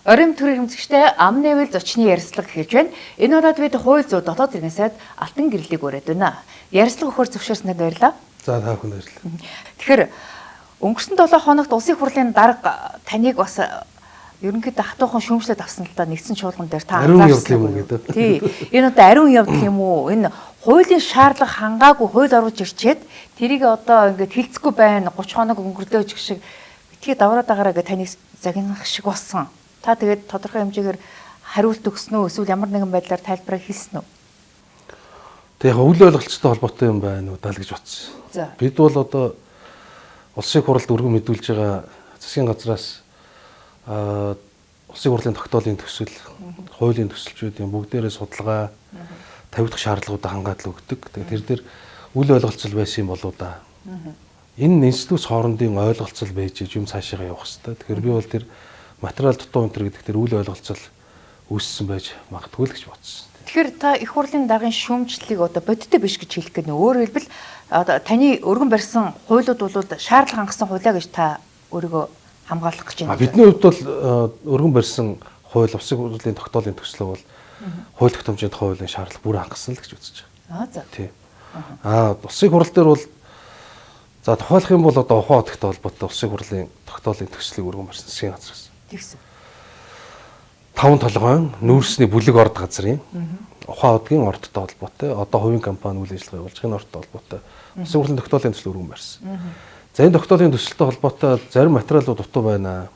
Орим төрийн хэмжигчтэй ам нэвэл зочны ярилцлага эхэлж байна. Энэ удаад бид хууль зүйн дотоод иргэн сайд Алтан гэрлийг өрөөд байна. Ярилцлага өгөхөөр зөвшөөрсөнд баярлалаа. За та бүхэнд баярлалаа. Тэгэхээр өнгөрсөн 7 хоногт улсын хурлын дарга таныг бас ерөнхийдөө хатуухан шүүмжлээд авсан л та нэгдсэн чуулган дээр та анзаарсан юм уу гэдэг. Тий. Энэ одоо ариун явдал юм уу? Энэ хуулийн шаардлага хангаагүй хууль оруулж ирчээд тэрийг одоо ингээд хилцэхгүй байна. 30 хоног өнгөрлөө гэх шиг битгий давраад байгаараа гэж таныг загнах шиг болсон. Та тэгээд тодорхой хэмжээгээр хариулт өгснө үү? Эсвэл ямар нэгэн байдлаар тайлбараа хийсэн үү? Тэг яг үйл ойлголцтой холбоотой юм байна уу даа л гэж бодсон. Бид бол одоо улсын хурлд өргөн мэдүүлж байгаа засгийн газраас улсын хурлын тогтоолын төсөл, хуулийн төсөлчүүдийн бүгдээрээ судалгаа тавигдах шаардлагуудаа хангаад л өгдөг. Тэгээд тэр дээр үйл ойлголцол байсан юм болоо да. Энэ институт хоорондын ойлголцол байж юм цаашаа явах хэрэгтэй. Тэгэхээр би бол тэр материал дутуу өнтер гэдэг тэр үйл ойлголцол үүссэн байж магадгүй л гэж бодсон. Тэгэхээр та их хурлын даргын шүүмжлэлийг одоо бодиттой биш гэж хэлэх гээд нэ. Өөрөөр хэлбэл одоо таны өргөн барьсан хуулиуд бол шаардлага хангасан хуулиа гэж та өөрийгөө хамгаалах гэж байна. Бидний хувьд бол өргөн барьсан хууль улсын хурлын тогтоолын төслөө бол хууль тогтоомжийн хуулийн шаардлага бүр хангасан л гэж үзэж байгаа. За. Тийм. Улсын хурал дээр бол за тухайлах юм бол одоо ухаан одогтой холбоотой улсын хурлын тогтоолын төслийг өргөн барьсан засгийн газраас. Тэгсэн. 5 толгойн нүүрсний бүлэг орд газрын ухаан одгийн ордтой холбоотой одоо хувийн компани үйл ажиллагаа явуулж байгаа ордтой холбоотой улсын хурлын тогтоолын төсөл өргөн барьсан. За энэ тогтоолын төсөлтэй холбоотой зарим материалууд дутуу байна.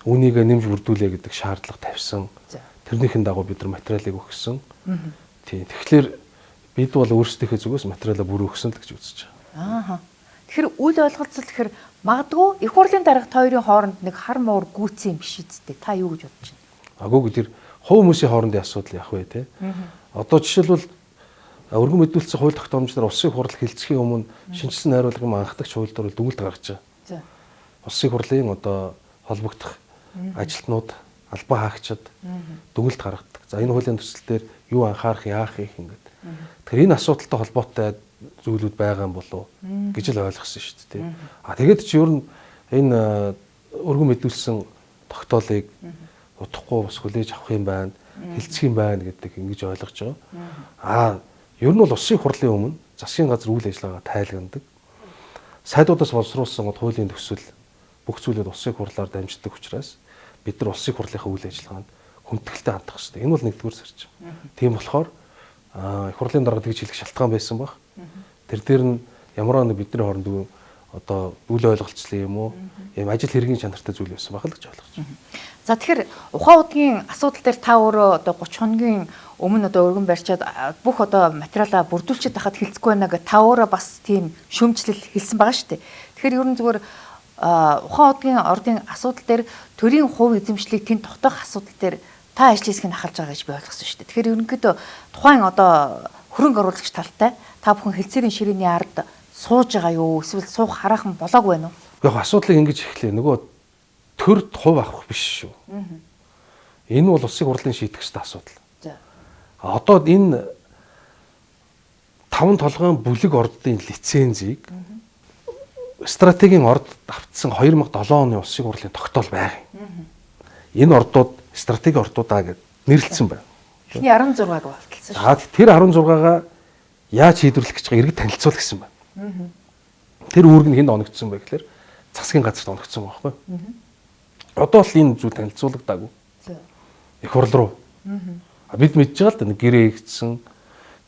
Үүнийг нэмж бүрдүүлээ гэдэг шаардлага тавьсан. Тэрнийхэн дагуу бид нар материалыг өгсөн. Тийм. Тэгэхээр бид бол өөрсдийнхөө зүгээс материалаа бүр өгсөн л гэж үзэж байгаа. Тэгэхээр үйл ойлголцол гэхээр магадгүй их хурлын дарга хоёрын хооронд нэг хар муур гүйцэн юм биш үсттэй. Та юу гэж бодож байна? Агуугүй тэр хувь хүмүүсийн хоорондын асуудал яах вэ те? Одоо жишээлбэл өргөн мэдүүлсэн хууль тогтоомжноор улсын хурал хилцхийн өмнө шинжилсэн найруулгын анхдагч хууль дээр дүгнэлт гаргаж байгаа. Улсын хурлын одоо холбогдох ажилтнууд, албан хаагчид дүгнэлт гаргадаг. За энэ хуулийн төсөл дээр юу анхаарах, яах их ингээд. Тэгэхээр энэ асуудалтай холбоотой зүйлүүд байгаа юм болов гэж л ойлгосон шүү дээ. Тэгээд чи ер нь энэ өргөн мэдүүлсэн тогтоолыг утахгүй бас хүлээж авах юм байна, хилцэх юм байна гэдэг ингэж ойлгож байгаа. Ер нь бол улсын хурлын өмнө засгийн газар үйл ажиллагаагаа тайлганадаг. Сайдуудаас боловсруулсан хуулийн төсөл бүх зүйлүүд улсын хурлаар дамждаг учраас бид нар улсын хурлынхаа үйл ажиллагаанд хүндэтгэлтэй хандах хэрэгтэй. Энэ бол нэгдүгээр зарчим. Тийм болохоор их хурлын дарга тэгж хэлэх шалтгаан байсан баг. Тэр дээр нь ямар нэг бидний хооронд одоо үйл ойлголцол юм уу? Ийм ажил хэргийн чанартай зүйл байсан баг л гэж ойлгож байна. За тэгэхээр ухаан удгийн асуудал дээр та өөрөө одоо 30 хоногийн өмнө одоо өргөн барьчаад бүх одоо материалаа бүрдүүлчихэд хахад хилцэхгүй байна гэж та өөрөө бас тийм шүүмжлэл хэлсэн байгаа шүү дээ. Тэгэхээр ер нь зүгээр ухаан удгийн ордын асуудал дээр төрийн хувь эзэмшлийг тэнд тогтоох асуудал дээр та ажил хэсгийг хахалж байгаа гэж би ойлгосон шүү дээ. Тэгэхээр ерөнхийдөө тухайн одоо хөрөнгө оруулагч талтай та бүхэн хэлцээрийн ширээний ард сууж байгаа юу? Эсвэл суух хараахан болоогүй байна уу? Яг асуудлыг ингэж эхлэе. Нөгөө төрд хувь авах биш шүү. Энэ бол улсын хурлын шийдэх ёстой асуудал. Одоо энэ 5 толгойн бүлэг ордын лицензийг стратегийн орд автсан 2007 оны улсын хурлын тогтоол байгаа юм. Энэ ордууд стратегийн ордуудаа гэж нэрлэлсэн байна. Эхний 16-г болтолсон шүү. Тэр 16-гаа яаж шийдвэрлэх гэж байгаа иргэд танилцуул гэсэн байна. Тэр үүрэг нь хэнд оногдсон бэ гэхээр засгийн газарт оногдсон байхгүй. Одоо л энэ зүйл танилцуулагдаагүй. Их хурл руу. Бид мэдж байгаа л да гэрээ хийгдсэн.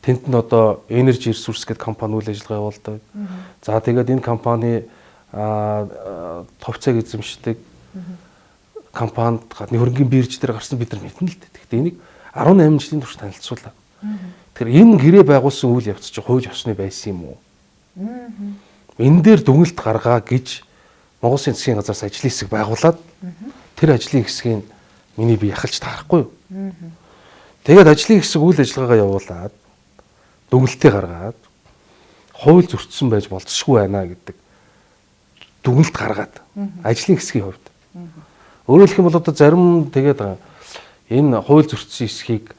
Тэнд нь одоо Energy Resource гэдэг компани үйл ажиллагаа явуулдаг. За тэгээд энэ компани товцоог эзэмшдэг компанид хөрөнгөний бирж дээр гарсан бид нар мэднэ л дээ. Гэхдээ энийг 18 жилийн турш танилцуулаа. Тэгэхээр энэ гэрээ байгуулсан үйл явц чинь хууль ёсны байсан юм уу? Энэ дээр дүгнэлт гаргаа гэж Монгол Улсын засгийн газраас ажлын хэсэг байгуулад тэр ажлын хэсгийг миний би яхалж таарахгүй юу? Тэгээд ажлын хэсэг үйл ажиллагаагаа явуулаад дүгнэлтээ гаргаад хууль зөрчсөн байж болцсохгүй байна гэдэг дүгнэлт гаргаад ажлын хэсгийн хувьд. Өөрөөр хэлэх юм бол одоо зарим тэгээд энэ хууль зөрчсөн хэсгийг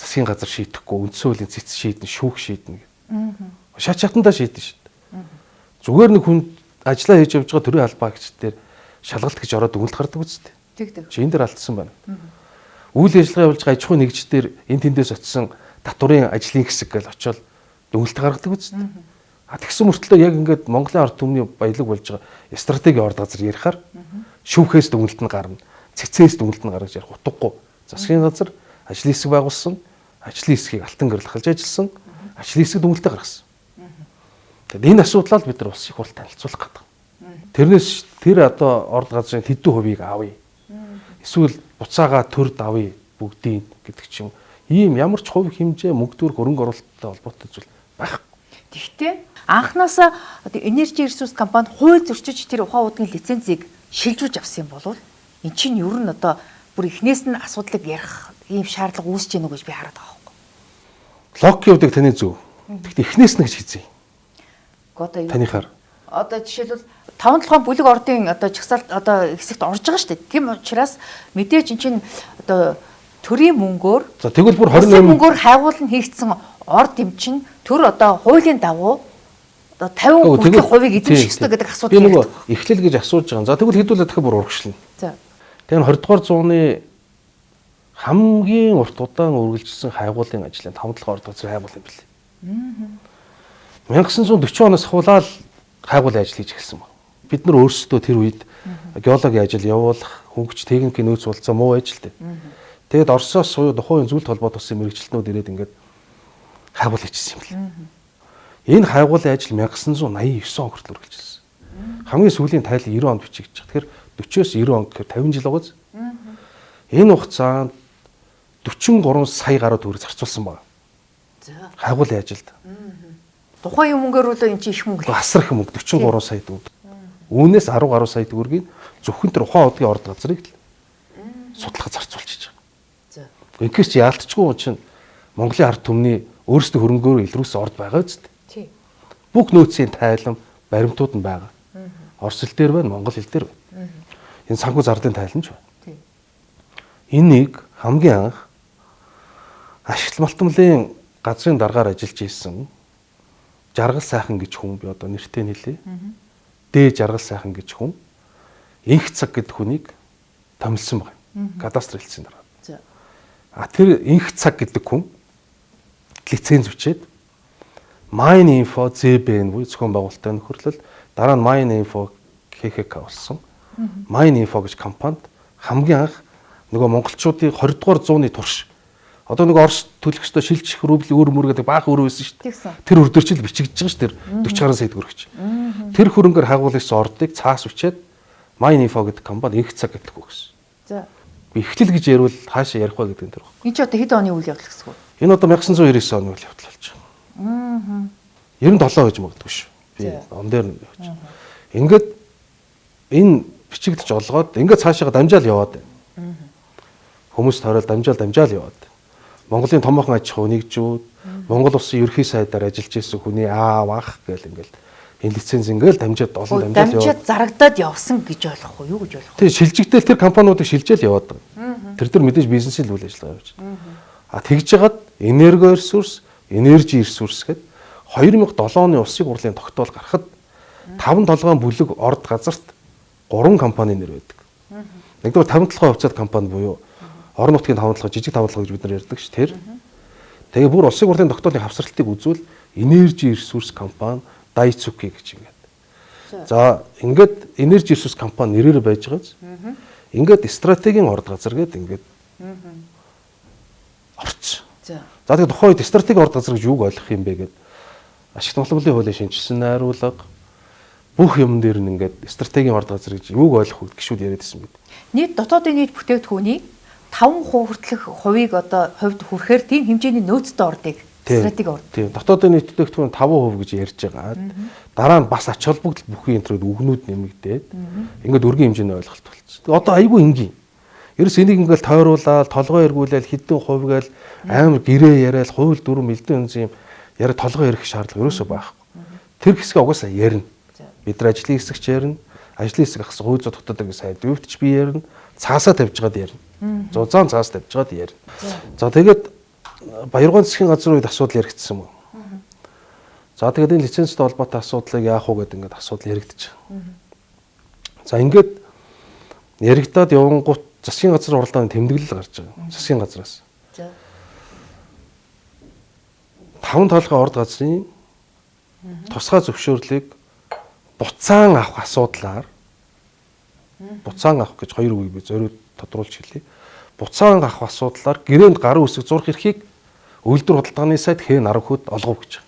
засгийн газар шийдэхгүй үндсэн хуулийн цэц шийдэн шүүх шийднэ гэдэг. Шат шатандаа шийдэн шүү дээ. Зүгээр нэг хүн ажиллаа хийж явж байгаа төрийн албаа гэгч дээр шалгалт гэж ороод дүгнэлт гардаг үстэй. Тэгдэг. Чи энэ дээр алдсан байна. Үйл ажиллагаа явуулж байгаа аж ахуйн нэгждэр энэ тэндээс очисон татварын ажлын хэсэг гэж очиод дүгнэлт гаргадаг үст. Тэгсэн мөртлөө яг ингээд Монголын ард түмний баялаг болж байгаа стратеги орд газар ярихаар шүүхээс дүгнэлт нь гарна. Цэцээс дүгнэлт нь гаргаж ярих утгагүй. Засгийн газар ажлын хэсэг байгуулсан, ажлын хэсгийг алтан гэрэл халж ажилласан, ажлын хэсэг дүгнэлтээ гаргасан. Тэгэд энэ асуудлаа бид нар улс их хурлд танилцуулах гэдэг. Тэрнээс тэр одоо орд газрын хэдэн хувийг авъя. Эсвэл буцаага төрд авъя бүгдийг гэдэг ч юм. Ийм ямар ч хувь хэмжээ мөнгө төр хөрөнгө оруулалттай холбоотой зүйл байхгүй. Тэгвэл анханасаа одоо Energy Resource компани хууль зөрчиж тэр ухаан уудгийн лицензийг шилжүүлж авсан юм болов эн чинь ер нь одоо бүр эхнээс нь асуудлыг ярих ийм шаардлага үүсэж гэнэ гэж би хараад байгаа байхгүй. Логикийн хувьд таны зөв. Тэгэхдээ эхнээс нь гэж хийзээ. Одоо танихаар одоо жишээлбэл 5-7 бүлэг ордын одоо чагсаалт одоо хэсэгт орж байгаа шүү дээ. Тийм учраас мэдээж эн чинь одоо төрийн мөнгөөр за тэгвэл бүр 28 мөнгөөр хайгуулна хийгдсэн орд юм чинь төр одоо хуулийн дагуу одоо 50% хувийг эзэмших ёстой гэдэг асуудал юм. Би нөгөө эхлэл гэж асууж байгаа. За тэгвэл хэдүүлээ дахиад бүр урагшлна. За. Тэгэхээр 20 дугаар зууны хамгийн урт удаан үргэлжилсэн хайгуулын ажлын 5-7 орд газар хайгуул юм билээ. 1940 оноос ахуулаад хайгуулын ажил хийж эхэлсэн байна. Бид нар өөрсдөө тэр үед геологийн ажил явуулах, хөнгөч техникийн нөөц болцоо муу ажилтэй. Тэгээд Оросоос суюу тухайн зүйлт холбоот болсон мэрэгчлэтнүүд ирээд ингээд хайгуул хийчихсэн юм билээ. Энэ хайгуулын ажил 1989 он хүртэл үргэлжилсэн. Хамгийн сүүлийн тайл 90 онд бичигдэж байгаа. Тэгэхээр 40-оос 90 он гэхээр 50 жил байгаа. Энэ хугацаанд 43 сая гаруй төгрөг зарцуулсан байна. За. Хайгуулын ажилд. Тухайн юм мөнгөөр үл энэ чинь их мөнгө. Асар их мөнгө 43 сая төгрөг. Үүнээс 10 гаруй сая төгрөгийг зөвхөн тэр ухаан удгийн орд газрыг л судлахад зарцуулчихж байгаа. За. Ингээш чи яалтчгүй чинь Монголын ард түмний өөрсдөө хөрөнгөөр илрүүлсэн орд байгаа үст. Тий. Бүх нөөцийн тайлан баримтууд нь байгаа. Орос хэл дээр байна, монгол хэл дээр байна. Энэ санхүү зардын тайлан ч байна. Тий. Энийг хамгийн анх ашигт малтмлын газрын даргаар ажиллаж ийсэн Жаргал сайхан гэж хүн би одоо нэртэй хэлье. Дэ Жаргал сайхан гэж хүн инх цаг гэдэг хүнийг томилсон байна. Кадастр хэлсэн дараа. За. Тэр инх цаг гэдэг хүн лиценз бичээд Mine Info ZBN буюу зохион байгуулалттай нөхөрлөл дараа нь Mine Info KHK болсон. Mine Info гэж компанид хамгийн анх нөгөө монголчуудын 20 дугаар зууны турш одоо нөгөө Орос төлөхөстэй шилжих рубль өр мөр гэдэг баах өр байсан шүү дээ. Тэр өр дөр чил бичигдэж байгаа шүү дээ. 40 гаруй сая төгрөгч. Тэр хөрөнгөөр хагуулсан ордыг цаас үчээд Mine Info гэдэг компани инх цаг гэдэг үг гэсэн. За. Би эхлэл гэж ярил хаашаа ярих вэ гэдэг энэ төр баг. Энд ч одоо хэд оны үйл явдал гэсэн үг? Энэ одоо 1999 оны үйл явдал болж байгаа. 97 гэж магадгүй шүү. Би он дээр нь явж. Ингээд энэ бичигдэж олгоод ингээд цаашаа дамжаал яваад байна. Хүмүүс тойрол дамжаал яваад. Монголын томоохон аж ахуй нэгжүүд, Монгол улсын ерхий сайдаар ажиллаж ирсэн хүний аав ах гэл ингээл энэ лиценз ингээл дамжаад олон дамжаал яваад. Дамжаад зарагдаад явсан гэж ойлгох уу? Юу гэж ойлгох вэ? Тэгээ шилжигдэл тэр компаниудыг шилжээл яваад байгаа. Тэр мэдээж бизнесийн үйл ажиллагаа явж байгаа. Тэгж жагаад энерго ресурс, energy resource гэдэг 2007 оны улсын хурлын тогтоол гарахад 5 толгойн бүлэг орд газарт 3 компани нэр байдаг. Нэгдүгээр 5 толгой хувьцаат компани буюу орон нутгийн 5 толгой, жижиг 5 толгой гэж бид нар ярьдаг ш. Тэр. Тэгээ бүр улсын хурлын тогтоолын хавсралтыг үзвэл energy resource компани Daiichi гэж ингээд. За ингээд energy resource компани нэрээр байж байгааз. Ингээд стратегийн орд газар гэдэг ингээд. Орц. За тэгээд тухайн үед стратегийн орд газар гэж юуг ойлгох юм бэ гэдэг. Ашигт малтмлын хуулийн шинжилсэн найруулга бүх юм дээр нь ингээд стратегийн орд газар гэж юуг ойлгох вэ гişүүд яриадсэн мэд. Нийт дотоодын нийт бүтээгдэхүүний 5% хүртэлх хувийг одоо хувьд хүрэхээр тийм хэмжээний нөөцтэй ордыг стратеги орд. Тийм. Дотоодын нийт бүтээгдэхүүн 5% гэж ярьж байгаа. Дараа нь бас ач холбогдол бүхий энтрүүд үгнүүд нэмэгдээд ингээд өргөн хэмжээний ойлголт болчихсон. Одоо айгүй энгийн. Ерөөс энийг ингээл тойруулаад толгой эргүүлээл хідэн хувьгаал амар гэрээ яриад хууль дүрм элдэн үнс юм яриа толгой ярих шаардлага ерөөсөө байхгүй. Тэр хэсгээ угаасаа ярина. Бид нар ажлын хэсэгч ярина. Ажлын хэсэг ахс хууль зүйн тогтоодыг сайн дэвтж би ярина. Цаасаа тавьж гад ярина. Зузаан цаас тавьж гад ярина. За тэгээд Баяргоон засгийн газрын үед асуудал яригдсан юм. За тэгээд энэ лицензтэй холбоотой асуудлыг яах вэ гэдэг ингээд асуудал яригдчих. За ингээд яригдаад явангуут засгийн газрын уралдааны тэмдэглэл гарч байгаа. Засгийн газраас. За. 5 толгой орд газрын тусгай зөвшөөрлийг буцаан авах асуудлаар буцаан авах гэж хоёр үгийг би зориуд тодруулж хэлье. Буцаан авах асуудлаар гэрээнд гарын үсэг зурх эрхийг үйлдвэр худалдааны сайд хэн 10 хөд олгов гэж.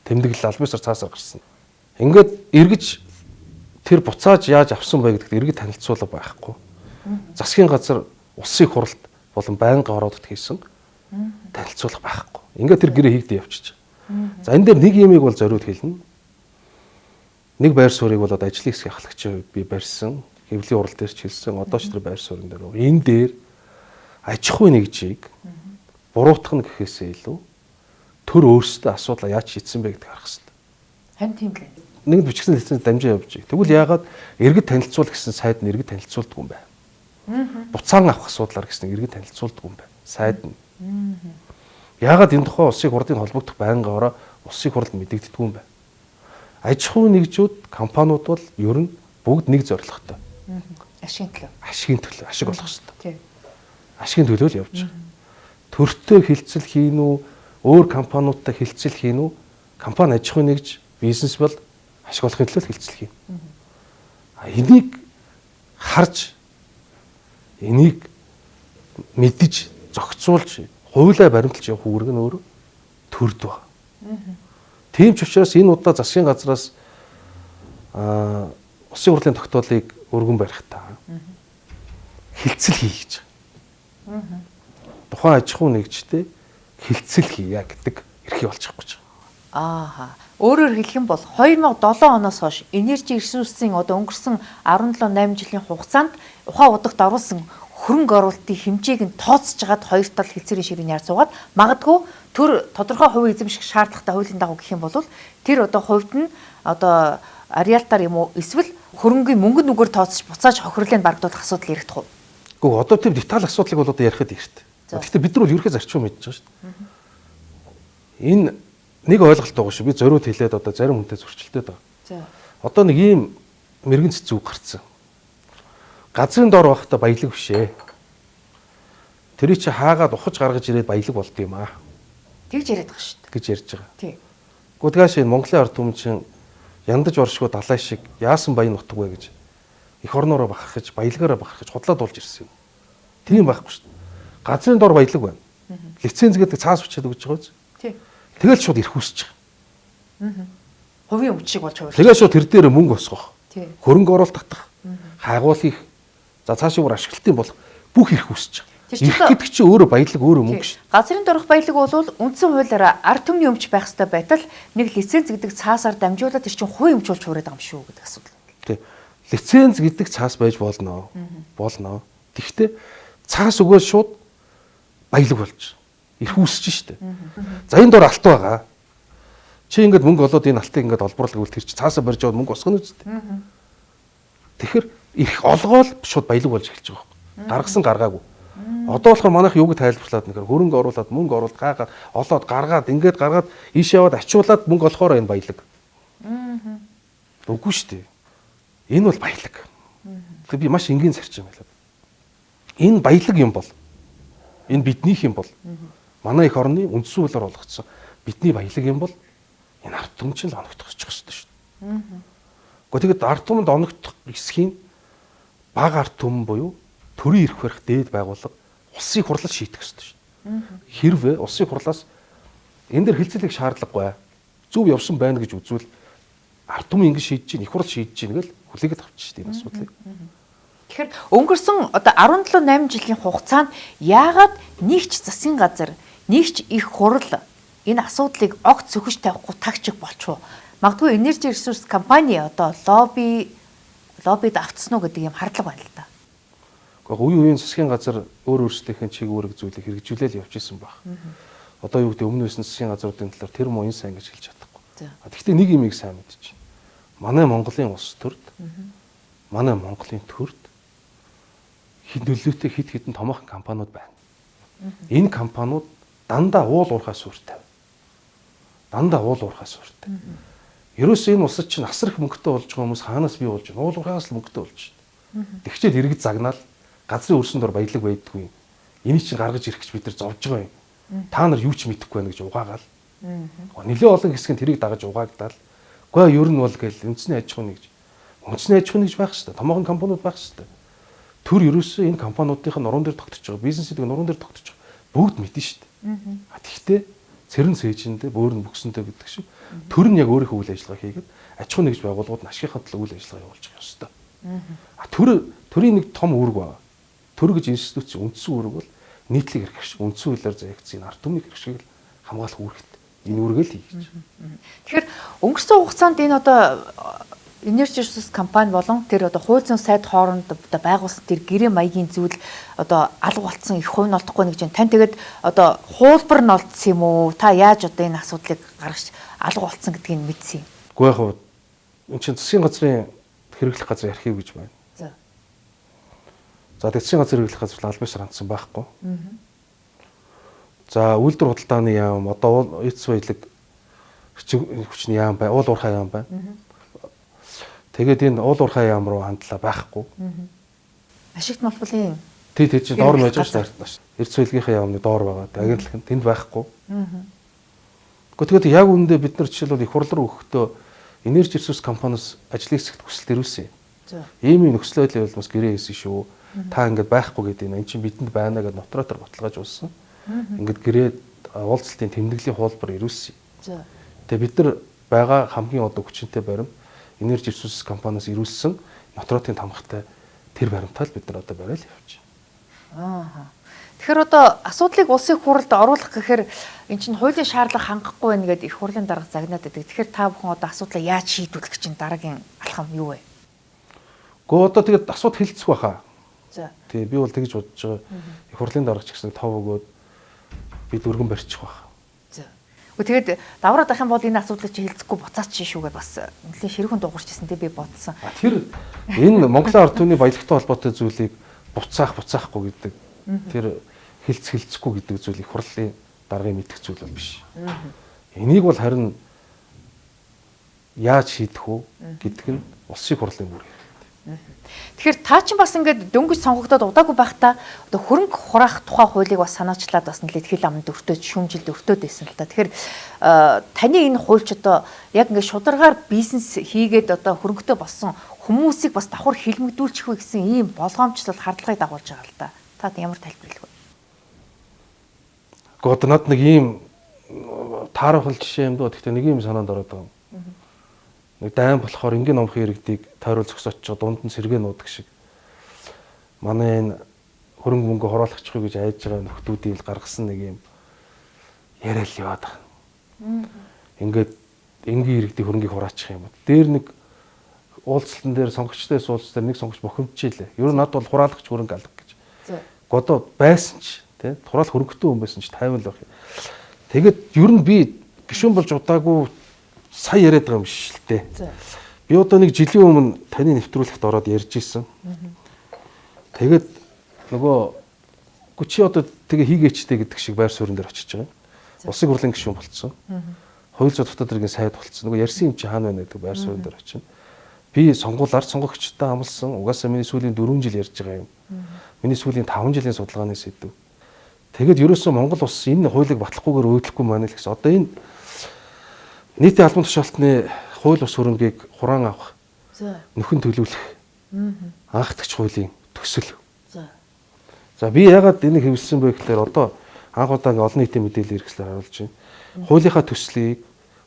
Тэмдэглэл албан ёсоор цаасаар гарсан. Ингээд эргэж тэр буцааж яаж авсан бай гэдэгт эргэж танилцуулга байхгүй. Засгийн газар улсын хурлд болон байнгын ороодод хийсэн танилцуулга байхгүй. Ингээд тэр гэрээ хийгдээ явчихж. За энэ дээр нэг юмыг бол зориуд хэлнэ. Нэг байр суурийг бол одоо ажлын хэсгийн ахлагчийн хувьд би барьсан. Хэвлэлийн урал дээр ч хэлсэн. Одоо ч тэр байр суурин дээр. Энэ дээр аж ахуй нэгжийг буруутгах нь гэхээсээ илүү төр өөрсдөө асуудлаа яаж шийдсэн бэ гэдгийг харах хэрэгтэй. Харин тийм л. Нэгд бичгсэн лиценз дамжаа явж байгаа. Тэгвэл яагаад иргэд танилцуул гэсэн сайд нь иргэд танилцуулдаг юм бэ? Буцаан авах асуудлаар гэсэн иргэд танилцуулдаг юм бэ? Сайд нь. Яагаад энэ тухай улсын хурлын холбогдох байнгын ороо улсын хурлд мэдэгддэг юм бэ? Аж ахуй нэгжүүд, компаниуд бол ер нь бүгд нэг зорилготой. Ашигын төлөө. Ашигын төлөө, ашиг олох хэрэгтэй. Тийм. Ашигын төлөө л явж байгаа. Төртөө хилцэл хийн үү, өөр компаниудтай хилцэл хийн үү? Компани аж ахуй нэгж бизнес бол ашиг олохын төлөө хилцэл хийн. Энийг харж энийг мэдж зохицуулж хуулиа баримталж явах үүрэг нь өөрөө төрд баг. Тийм ч учраас энэ удаа засгийн газраас улсын хурлын тогтоолыг өргөн барихтаа хилцэл хий гэж. Тухайн аж ахуй нэгжтэй хилцэл хийя гэдэг эрхий болж байгаа гэж. Ааха. Өөрөөр хэлэх юм бол 2007 оноос хойш энержи ресурсын одоо өнгөрсөн 17-8 жилийн хугацаанд ухаан удагт оруулсан хөрөнгө оруулалтын хэмжээг нь тооцож жагаад хоёр тал хилцээрийн ширээ яар суугаад магадгүй төр тодорхой хувийн эзэмших шаардлагатай хуулийн дагуу гэх юм бол тэр одоо хувьд нь одоо ариалтаар юм уу эсвэл хөрөнгөний мөнгө нүгээр тооцож буцааж хохирлыг барагдуулах асуудал яригдах уу? Гэхдээ одоо тийм деталь асуудлыг бол одоо ярихад ихтэй. Гэхдээ бид нар бол ерөөхдөө зарчим мэдж байгаа шүү дээ. Энэ нэг ойлголт байгаа шүү. Би зориуд хэлээд одоо зарим хүнтэй зөрчилдөд байгаа. За. Одоо нэг ийм мэрэгэн цэцүү гарцсан. Газрын дор байхдаа баялаг бишээ. Тэрий чи хаагаад ухаж гаргаж ирээд баялаг болд юм аа. Тэгж яриад байгаа шүү дээ. Гэж ярьж байгаа. Тий. Гүдгааш энэ Монголын ард түмчин яндаж оршихуй далай шиг яасан баян нутаг вэ гэж эх орноороо бахархаж баялагаараа бахархаж худлаад болж ирсэн юм. Тийм байхгүй шүү дээ. Газрын дор баялаг байна. Лиценз гэдэг цаас бичээд өгч байгаа биз? Тий. Тэгэл шууд ирэх үсэж байгаа. Хувийн өмчийг болж хувирч. Тэгээ шууд тэр дээр мөнгө босгох. Тий. Хөрөнгө оруулалт татах. Хаагуул хийх. За цаашаа бүр ашиглалтын болох бүх ирэх үсэж байгаа. Ирэх гэдэг чинь өөрөө баялаг өөрөө мөнгө шүү. Газрын дорох баялаг бол үндсэн хуулиараа ард түмний өмч байх ёстой байтал нэг лиценз гэдэг цаасаар дамжуулаад тэр чинь хувийн өмч болж хуураад байгаа юм шүү гэдэг асуудал. Тий. Лиценз гэдэг цаас байж болно. Болно. Тэгвэл цаас өгөөл шууд баялаг болж ирэх үсэж штэ. За энэ дор алт байгаа. Чи ингээд мөнгө олоод энэ алтыг ингээд олборлог үл тэр чи цаасаа барьж аваад мөнгө босгоно үстэ. Тэгэхээр ирэх олгоол шууд баялаг болж эхэлж байгаа юм. Гаргасан гаргаагүй. Одоо болохоор манайх юуг тайлбарлаад нэхэр хөрөнгө оруулаад мөнгө оруулаад гаагаад олоод гаргаад ингээд гаргаад ийш яваад ачуулаад мөнгө олохоор энэ баялаг. Үгүй шүү дээ. Энэ бол баялаг. Тэгэхээр би маш энгийн зарчим байлаа. Энэ баялаг юм бол энэ биднийх юм бол манай эх орны үндсэн хуулиар олгогдсон бидний баялаг юм бол энэ ард түмчин л оногдох ч ёстой шүү дээ. Гэхдээ тэгэд ард түмэнд оногдох эсхийн бага ард түмэн буюу төрийн эрх барих дээд байгууллага улсын хурлаар шийдэх ёстой шүү дээ. Хэрвээ улсын хурлаас энэ дэр хилцэлийг шаардлагагүй зөв явсан байна гэж үзвэл ард түмэн ингэ шийдэж чинь, их хурл шийдэж чинь гэл хүлээгээд авчих шүү дээ энэ асуудлыг. Тэгэхээр өнгөрсөн одоо 17-8 жилийн хугацаанд яагаад нэгч засгийн газар, нэгч их хурл энэ асуудлыг огт сөхөж тавихгүй тагчиг болчихоо. Магадгүй энержи ресурс компани одоо лоббид автсан уу гэдэг юм хардлага байна л да. Гэхдээ үеийн засгийн газар өөрсдийнхээ чиг үүрэг зүйлийг хэрэгжүүлээл явж исэн баг. Одоо юу гэдэг өмнөөс нь засгийн газруудын талаар тэр муу энэ сайн гэж хэлж чадахгүй. Гэхдээ нэг юмыг сайн мэдчих. Манай Монголын улс төрд манай Монголын төрд нөлөөтэй хид хідэн томоохон компаниуд байна. Энэ компаниуд дандаа уул уурхаас suurтай. Дандаа уул уурхаас suurтай. Ерөөсөө энэ улсад чинь асар их мөнгөтэй болж байгаа хүмүүс хаанаас бий болж байна? Уул уурхаас л мөнгөтэй болж байна. Тэгчээд иргэд загнаал газрын өрсөн дор баялаг байдаггүй. Энийг чинь гаргаж ирэх гэж бид нар зовж байгаа юм. Та нар юу ч мэдэхгүй байна гэж угаагаал. Нэлээ олон хэсэг нь тэрийг дагаж угаагдаал. Гэхдээ ер нь бол гээл үндэсний аж ахуйн нэгж. Үндэсний аж ахуйн нэгж байх хэрэгтэй. Томоохон компаниуд байх хэрэгтэй. Төр ерөөсөө энэ компаниудынх нь нуруунд дээр тогтож байгаа, бизнесийг нуруунд дээр тогтож байгаа. Бүгд мэднэ шүү дээ. Тэгэхдээ цэрэн сээжиндээ бөөрн бүксэнтэй гэдэг шиг төр нь яг өөрийнхөө үйл ажиллагаа хийгээд аж ахуйн нэгж байгууллагууд нь ашигын төлөө үйл ажиллагаа явуулж байгаа ёстой. Төрийн нэг том үүрэг байна. Төр гэж институц үндсэн үүрэг бол нийтлэг эрх шиг үндсэн хуулиар заягдсан ард түмний эрх шиг л хамгаалах үүрэгтэй. Энэ үүргээ л хийж. Тэгэхээр өнгөрсөн хугацаанд энэ одоо Energy Resources компани болон тэр одоо хууль зүйн сайд хооронд одоо байгуулсан тэр гэрээ маягийн зүйл одоо алга болцсон их хувь нь олдохгүй нэг чинь тань тэгээд одоо хуулбар нь олдсон юм уу? Та яаж одоо энэ асуудлыг гаргаж алга болцсон гэдгийг мэдсэн юм? Гэхдээ яг энэ чинь засгийн газрын хэрэглэх газрын архив гэж байна. За засгийн газрын хэрэглэх газар аль бисаар хандсан байхгүй. За үйлдвэр худалдааны яам одоо эц баялаг хүчний яам бай, уул уурхай яам бай. Тэгээд энэ уул уурхай яам руу хандлаа байхгүй. Ашигт малбарын тий чинь доор нь байж байгаа шүү дээ. Эрдэс баялагын яамны доор байгаа. Агентлаг нь тэнд байхгүй. Гэхдээ яг үүндээ бид нар жишээлбэл их хурлаар өгөхдөө Energy Resources компаниас ажлын хэсэгт хүсэлт ирүүлсэн. Ийм нөхцөл байдлын бол бас гэрээ хийсэн шүү. Та ингээд байхгүй гэдэг энэ чинь бидэнд байна гэдээ нотариотор баталгааж уулсан. Ингээд гэрээ уулзалтын тэмдэглэлийн хуулбар ирүүлсэн. Тэгээ бид нар байгаа хамгийн одоо хүчинтэй баримт Energy Resources компаниас ирүүлсэн нотариотын тамгатай тэр баримтаа л бид нар одоо барайл явж байна. Тэгэхээр одоо асуудлыг улсын хурлд оруулах гэхээр эн чинь хуулийн шаардлага хангахгүй байна гэдэг их хурлын дарга загнаад байдаг. Тэгэхээр та бүхэн одоо асуудлаа яаж шийдвэрлэх гэж чинь дараагийн алхам юу вэ? Гэхдээ одоо тэгээд асуудал хэлцэх байхаа. За. Тий би бол тэгж бодож байгаа. Их хурлын дарга ч гэсэн тав өгөөд бид өргөн барьчих байхаа. За. Тэгээд давраад ах юм бол энэ асуудлыг чи хэлцэхгүй буцаач шүүгээд бас нэлээд ширүүхэн дуурчсэн тий би бодсон. Тэр энэ Монголын ард түмний баялагтай холбоотой зүйлийг буцаахгүй гэдэг. Тэр хэлцэхгүй гэдэг зүйл их хурлын даргын мэдэх зүйл бол биш. Энийг бол харин яаж шийдэх үү гэдэг нь улсын хурлын үүрэг. Тэгэхээр та чинь бас ингээд дөнгөж сонгогдоод удаагүй байхдаа одоо хөрөнгө хураах тухай хуулийг бас санаачлаад бас нэлээд хил амд өртөөд шүүмжилд өртөөд байсан л та. Тэгэхээр таны энэ хуульч одоо яг ингээд шударгаар бизнес хийгээд одоо хөрөнгөтэй болсон хүмүүсийг бас давхар хилмигдүүлчих вэ гэсэн ийм болгоомжлол хардлагыг дагуулж байгаа л да. Та ямар тайлбарлах вэ? Гэхдээ над нэг ийм таарах жишээ юм доо. Гэхдээ нэг юм санаанд ороод байгаа юм. Нэг дайм болохоор энгийн номхон иргэдийг тойрол зогсоож дунд нь сэргээ нуудаг шиг. Манай энэ хөрөнгө мөнгө хураалгачихгүй гэж айж байгаа нөхдүүдийг гаргасан нэг юм яриад яваад байгаа. Ингээд энгийн иргэдийг хөрөнгийг хураачих юм бол дээр нэг уулзалтан дээр сонгогчтой суулж дээр нэг сонгогч бохимдчихлээ. Ер нь над бол хураалгач хөрөнгө алга гэж. Годоо байсан ч тий хураал хөрөнгөтэй хүн байсан ч 50 л байх юм. Тэгэд ер нь би гишүүн болж удаагүй сая яриад байгаа юм биш л дээ. Би одоо нэг жилийн өмнө таны нэвтрүүлэгт ороод ярьж исэн. Тэгээд нөгөө чи одоо тэгээ хийгээчтэй гэдэг шиг байр суурин дээр очиж байгаа. Улсын хурлын гишүүн болцсон. Хууль зүйн дотоод иргэн сайд болцсон. Нөгөө ярьсан юм чи хаана байна гэдэг байр суурин дээр очино. Би сонгуулиар сонгогчтой амлсан. Угаасаа миний сүүлийн 4 жил ярьж байгаа юм. Миний сүүлийн 5 жилийн судалгааны сэдв. Тэгээд ерөөсөө Монгол улс энэ хуулийг батлахгүйгээр өөдлөхгүй маань л гэсэн. Одоо энэ нийтийн албан тушаалтны хууль бус хөрөнгийг хураан авах. Нөхөн төлөвлөх. Анхдагч хуулийн төсөл. За би ягаад энийг хэвлэсэн бэ гэхээр одоо анх удаа олон нийтийн мэдээлэл хэрэгслээр харуулж байна. Хуулийнхаа төслийг,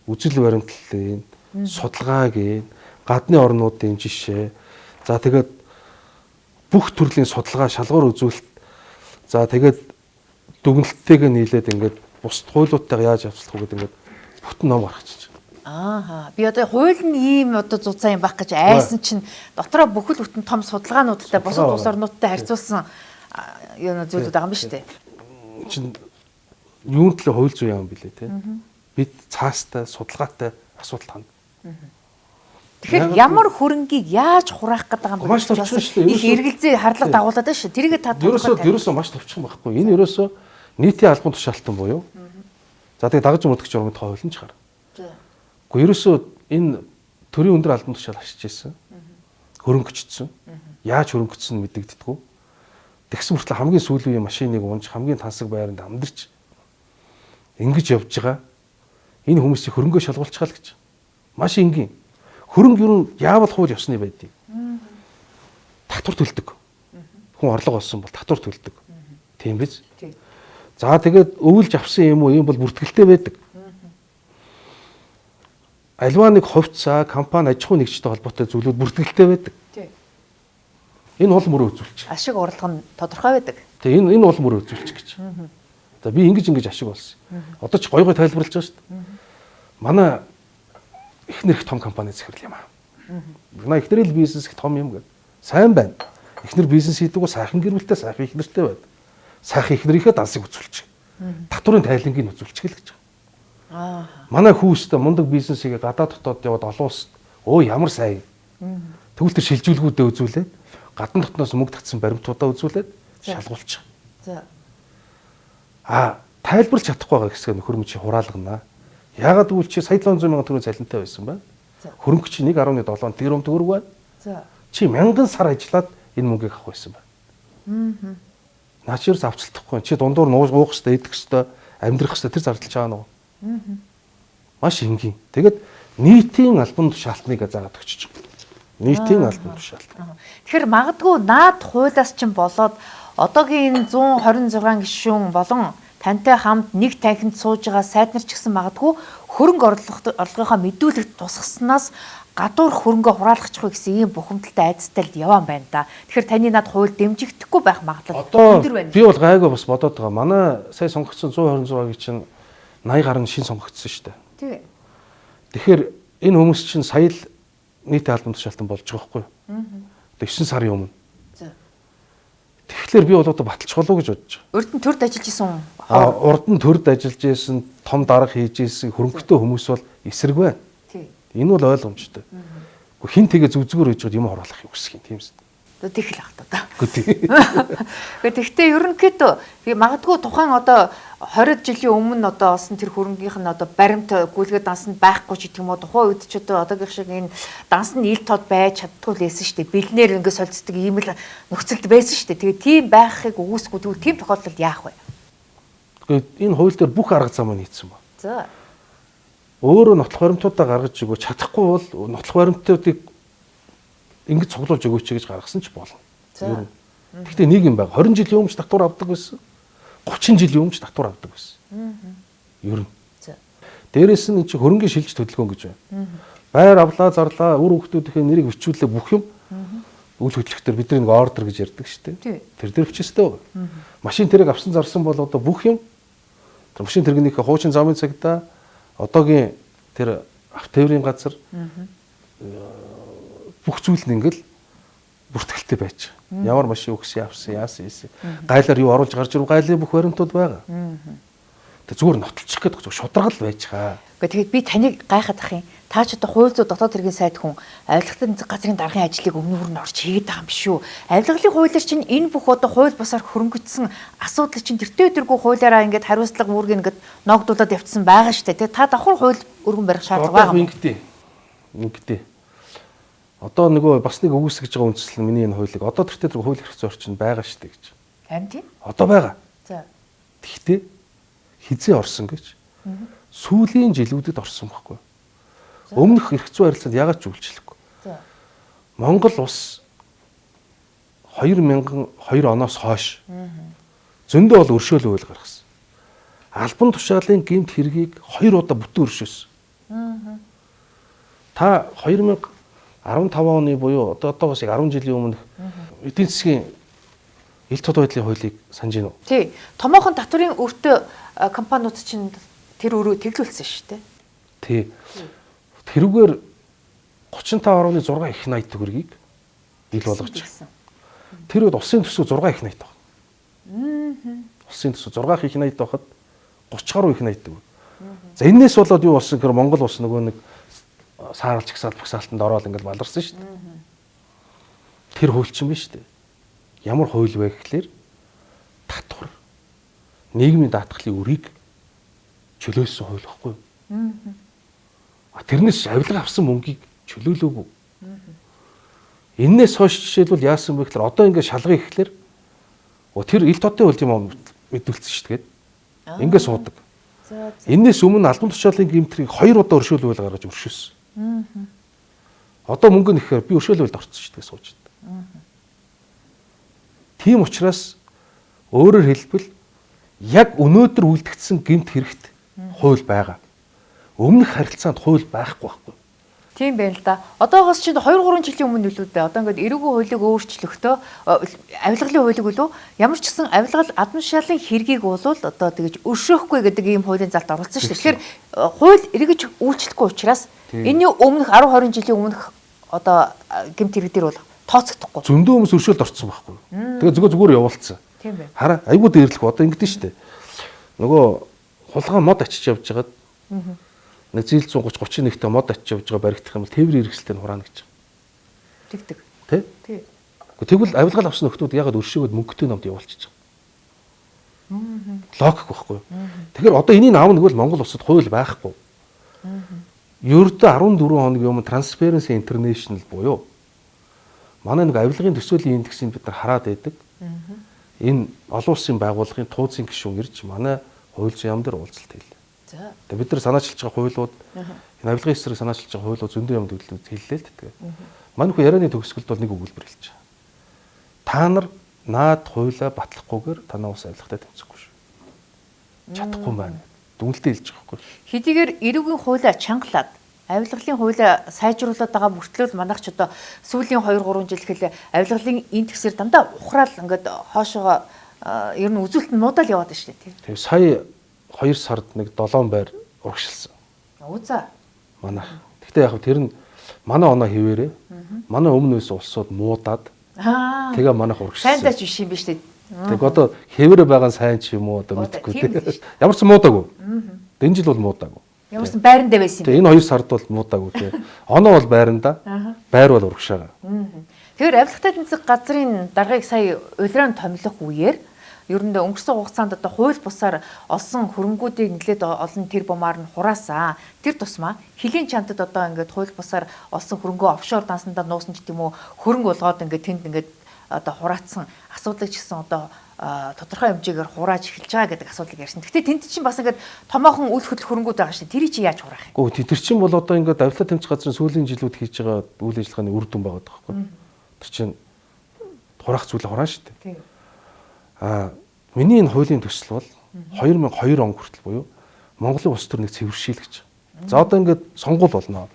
үзэл баримтлалын, судалгааг, гадны орнуудын жишээ. За тэгээд бүх төрлийн судалгаа, шалгуур үзүүлэлт. За тэгээд дүгнэлттэйг нийлээд ингээд бусд хуулиудтайгаа яаж явцлах вэ гэдэг ингээд бүтэн ном гаргачих. Би одоо хууль нь ийм одоо зузаан юм байх гэж айсан чинь дотроо бүхэл бүтэн том судалгаануудтай бусад улс орнуудтай харьцуулсан юу зүйлүүд байгаа юм ба штэ. Чин юун төлөө хууль зүйн юм бэлээ те. Бид цаастай судалгаатай асуудал ханд. Тэгэхээр ямар хөрөнгийг яаж хураах гэдэг юм бэ? Маш товчхон шүү дээ. Их эргэлзээ харлага дагуулдаг шүү. Тэрийгээ та ерөөсөө маш товчхон байхгүй. Энэ ерөөсөө нийтийн албан тушаалтан буюу. За тэгээ дагаж мөрдөгч журмын тухай хууль нь ч гар. Гэхдээ ерөөсөө энэ төрийн өндөр албан тушаал ашиж ирсэн. Хөрөнгөчсөн. Яаж хөрөнгөцсөн мэдэгддэггүй. Тэгсэн мөртлөө хамгийн сүүлийн машиныг унж хамгийн тансаг байранд амдарч ингэж явж байгаа энэ хүмүүсийг хөрөнгөө шалгуулчихаа л гэж. Маш энгийн. Хөрөнгө юу нь яавал хууль ёсны байдгийг. Татвар төлдөг. Хүн орлого олсон бол татвар төлдөг. Тийм биз? За тэгээд өвөлж авсан юм уу? Ийм бол бүртгэлтэй байдаг. Альва нэг хувьцаа, компани, аж ахуй нэгжтэй холбоотой зүйлүүд бүртгэлтэй байдаг. Энэ бол мөрөө үзүүлчих. Ашиг орлого нь тодорхой байдаг. Тэгээ энэ бол мөрөө үзүүлчих гэж. За би ингэж ашиг болсон. Одоо ч гой тайлбарлаж байгаа шүү дээ. Манай эхнэр их том компани захирал юм аа. Манай эхнэр л бизнес их том юм гэдэг. Сайн байна. Эхнэр бизнес хийдэг бол сайхан гэр бүлтэй, сайхан эхнэртэй байд. Сайхан эхнэрийнхээ дансыг үзүүлчих. Татварын тайлангийг үзүүлчих л гэж. Манай хүүстэй мундаг бизнесийг гадаад дотоод яваад олон улсад ямар сайн. Тэгвэл тэр шилжүүлгүүдээ үзүүлээд гадна дотноос мөнгө татсан баримтуудаа үзүүлээд шалгуулчих. За. Тайлбарлаж чадахгүй байгаа хэсэг нөхөр мөчийн хураалгана. Яагаад гэвэл чи сая 700 сая төгрөг цалинтай байсан байна. Хөрөнгө чи 1.7 тэрбум төгрөг байна. За. Чи 1000 сар ажиллаад энэ мөнгийг авах байсан байна. Наачирс авцалдахгүй. Чи дундуур уух хэвээр идэх хэвээр амьдрах хэвээр тэр зардалж байгаа нь. Маш энгийн. Тэгэд нийтийн албан тушаалтныг заагаад өгч байгаа. Нийтийн албан тушаалт. Тэгэхээр магадгүй наад хуулиас ч болоод одоогийн 126 гишүүн болон тантай хамт нэг танхимд сууж байгаа сайд нар ч гэсэн магадгүй хөрөнгө орлогынхаа мэдүүлэгт тусгаснаас гадуур хөрөнгө хураалгачих вэ гэсэн ийм бухимдалтай айдастай л яваан байна да. Тэгэхээр таны над хууль дэмжигдэхгүй байх магадлал өндөр байна. Би бол гайгүй бас бодоод байгаа. Манай сая сонгогдсон 126-гийн чинь 80 гаруй шин сонгогдсон шүү дээ. Тий. Тэгэхээр энэ хүмүүс чинь сая л нийтийн албан тушаалтан болж байгаа байхгүй юу? 9 сарын өмнө. За. Тэгэхээр би бол одоо баталж болов гэж бодож байгаа. Урд нь төрд ажиллаж исэн. Урд нь төрд ажиллаж исэн, том дарга хийж исэн хөрөнгөтэй хүмүүс бол эсрэг байна. Тий. Энэ бол ойлгомжтой. Хин тэгээ зүг-зүгээр хийж байгаа юм оруулахыг хүсэх юм тиймээс. Тэг л ахтаа да. Гэхдээ ерөнхийдөө магадгүй тухайн одоо 20 жилийн өмнө одоо олсон тэр хөрөнгийнх нь одоо баримт гүйлгээ дансанд байхгүй ч гэх юм уу тухайн үед ч одоогийн шиг энэ дансанд ил тод байж чаддгүй л байсан шүү дээ. Бэлнээр ингэ солилцдог ийм л нөхцөлд байсан шүү дээ. Тэгээ тийм байхыг үгүйсгүй тэгвэл тийм тохиолдолд яах вэ? Тэгээд энэ хууль дээр бүх арга замаа нийцсэн ба. За. Өөрөө нотлох баримтуудаа гаргаж өгөө чадахгүй бол нотлох баримтуудыг ингэж цуглуулж өгөөч гэж гаргасан ч болно. Гэхдээ нэг юм байна. 20 жилийн өмнө татвар авдаг байсан. 30 жилийн өмнө татвар авдаг байсан. Ер нь. Дээрээс нь чи хөрөнгөний шилж төлөвлөгөө гэж байна. Байр авлаа, зарлаа, үр хөвгтүүдийнхээ нэрийг бичүүлээ бүх юм. Үйл хөдлөлтөөр бид нэг ордер гэж ярьдаг шүү дээ. Тэр дээр бичээстэй. Машин тэрэг авсан зарсан бол одоо бүх юм тэр машин тэрэгнийхээ хуучин замын цагтаа одоогийн тэр автоврын газар бүх зүйл нь ингээл бүртгэлтэй байж байгаа. Ямар машин өгсөн явсан яасан ийсэн. Гайлаар юу оруулж гарч ирв гайлын бүх баримтууд байгаа. Тэг зүгээр нотолчих гэдэг зүгээр шударгал байж байгаа. Гэхдээ би таныг гайхаад ах юм. Та ч одоо хууль зүйн дотоод хэргийн сайд хүн авилгын газрын даргын ажлыг өмнөр нь орж хийгээд байгаа юм биш үү? Авилгалын хуулиар чинь энэ бүх одоо хууль бусаар хөрөнгөцсөн асуудал чинь тэртээ өдөргүй хуулиараа ингээд хариуцлага үүрэг ингээд ногдуулаад явцсан байгаа шүү дээ. Та давхар хууль өргөн барих шаардлага байгаа юм. Ингэдэй. Одоо нөгөө бас нэг өгөөсгөж байгаа үндслэл миний энэ хуулийг одоо тэртээ хууль эрх зүйн орчинд байгаа шүү дээ гэж. Харин тийм. Одоо байгаа. За. Тэгтээ хизээ орсон гэж. Сүүлийн жилүүдэд орсон байхгүй. Өмнөх эрх зүйн харилцаанд яагаад ч үйлчлэхгүй. За. Монгол улс 2002 оноос хойш зөндөө бол өршөөл үйл гаргасан. Албан тушаалын гэмт хэргийг 2 удаа бүтэн өршөөсөн. Та 2015 оны буюу одоогоос 10 жилийн өмнөх эдийн засгийн ил тод байдлын хуулийг санаж байна уу? Тий. Томоохон татварын өртөө компаниуд чинь тэр өрөө тэглүүлсэн шүү дээ. Тий. Тэрүүгээр 35.6 их 80 төгрөгийг ил болгочихсон. Тэр үед улсын төсөв 6 их 80 төгрөг. Улсын төсөв 6 их 80 байхад 30 гаруй их 80 төгрөг. За энэс болоод юу болсон гэхээр Монгол улс нөгөө нэг сааралч гсаал багсаалтанд ороод ингээд баларсан шүү дээ. Тэр хууль чинь биш үү? Ямар хууль вэ гэхлээр татвар нийгмийн даатгалын үрийг чөлөөлсөн хууль байхгүй юу? Тэрнээс авилга авсан мөнгийг чөлөөлөөгүй. Эннээс хойш жишээлбэл яасан бэ гэхээр одоо ингээд шалгая гэхлээр Тэр ил тодын хууль юм мэдүүлсэн шүү дээ. Ингээ суудаг. За. Энээс өмнө албан тушаалын гэмтрийг 2 удаа өршөөл үйл гаргаж өршөөсөн. Одоо мөнгө нэхээр би өршөөл үйлд орсон шүү дээ сууж байна. Тийм учраас өөрөөр хэлбэл яг өнөөдөр үлдгэсэн гэмт хэрэгт хууль байгаа. Өмнөх харилцаанд хууль байхгүй байхгүй. Тийм байна л да. Одоогоос чинь 2 3 жилийн өмнө үлээ дээ. Одоо ингээд эрүүгийн хуулийг өөрчлөхдөө авилгалын хуулийг үлээ ямар ч гэсэн авилгал албан тушаалын хэргийг бол одоо тэгэж өршөөхгүй гэдэг ийм хуулийн залт оролцсон шүү дээ. Тэгэхээр хууль эргэж үйлчлэхгүй учраас энэний өмнөх 10 20 жилийн өмнөх одоо гэмт хэрэг дээр бол тооцогдохгүй. Зөндөө хүмүүс өршөөлд орцсон байхгүй. Тэгээ зүгээр явуулсан. Тийм байна. Хараа айгуу дээрлэх одоо ингэдэж штэ. Нөгөө хулгай мод очиж явж байгаад нэг зээл 130 31-т мод очиж явж байгаа баригдах юм бол тээврийн хэрэгсэлтэй нь хураана гэж. Тэгдэг. Тэ? Тий. Тэгвэл авилгал авсан нөхдүүд ягаад өршөөгд мөнгөтэй номд явуулчих. Логик байхгүй юу? Тэгэхээр одоо энийг аавна гэвэл Монгол улсад хууль байхгүй. Ердөө 14 хоногийн өмнө Transparency International буюу манай нэг авилгын төсөөлийн индексийг бид нар хараад байдаг. Энэ олон улсын байгууллагын тууцын гишүүн ирж манай хууль зүйн яам дээр уулзалт хийлээ. За. Тэгээ бид нар санаачилж байгаа хуулиуд энэ авилгын эсрэг санаачилж байгаа хуулиуд зөндөө юм хэллээ л тэгээ. Манай хүү ярианы төгсгөлд бол нэг өгүүлбэр хэлж байгаа. Та нар наад хуулиа батлахгүйгээр танаа ус авилгатай тэмцэхгүй шүү. Чадахгүй байна. Дүнэлтээ хэлж байгаа байхгүй. Хэдийгээр эрүүгийн хуулиа чангалаад авилгалын хуулиа сайжруулаад байгаа мөртлөө манайх ч одоо сүүлийн 2 3 жил хэл авилгалын индексээр дандаа ухраал ингээд хоошоо ер нь үзүүлэлт нь муудаад яваад байна шүү дээ. Тэгээ сая 2 сард нэг 7 байр урагшилсан. Уузаа. Манай. Гэхдээ яг тэр нь манай оноо хിവэрээ. Манай өмнөөс улсууд муудаад тэгээ манайх урагшилсан. Сайндаач биш юм биш үү? Тэг одоо хിവэрэ байгаа сайн ч юм уу одоо мэдэхгүй те. Ямар ч муудаагүй. Энэ жил бол муудаагүй. Ямар ч байрандаа байсан юм. Тэгээ энэ 2 сард бол муудаагүй те. Оноо бол байранда. Байр бол урагшаага. Тэгэхээр авилгатай тэнцэх газрын даргаыг сая улиран томилох үеэр ер нь өнгөрсөн хугацаанд одоо хууль бусаар олсон хөрөнгүүдийг нэлээд олон тэр бумаар нь хураасан. Тэр тусмаа хилийн чамдад одоо ингээд хууль бусаар олсон хөрөнгөө офшор дансандаа нуусан ч гэдэм үү хөрөнгө болгоод ингээд тэнд ингээд одоо хураацсан асуудлыг ч гэсэн одоо тодорхой хэмжээгээр хурааж эхэлж байгаа гэдэг асуудлыг ярьсан. Гэхдээ тэнд чинь бас ингээд томоохон үйл хөдлөл хөрөнгүүд байгаа шээ. Тэрийг чи яаж хураах юм? Гэхдээ тэр чинь бол одоо ингээд авилгатай тэмцэх газрын сүүлийн жилүүд хийж байгаа үйл ажиллагааны үр дүн байгаа байхгүй. Тэр чинь хураах зүйлээ хураана шүү дээ. Тийм. Миний энэ хуулийн төсөл бол 2002 он хүртэл буюу Монголын улс төр нэг цэвэршил гэж. За одоо ингээд сонгуул болно.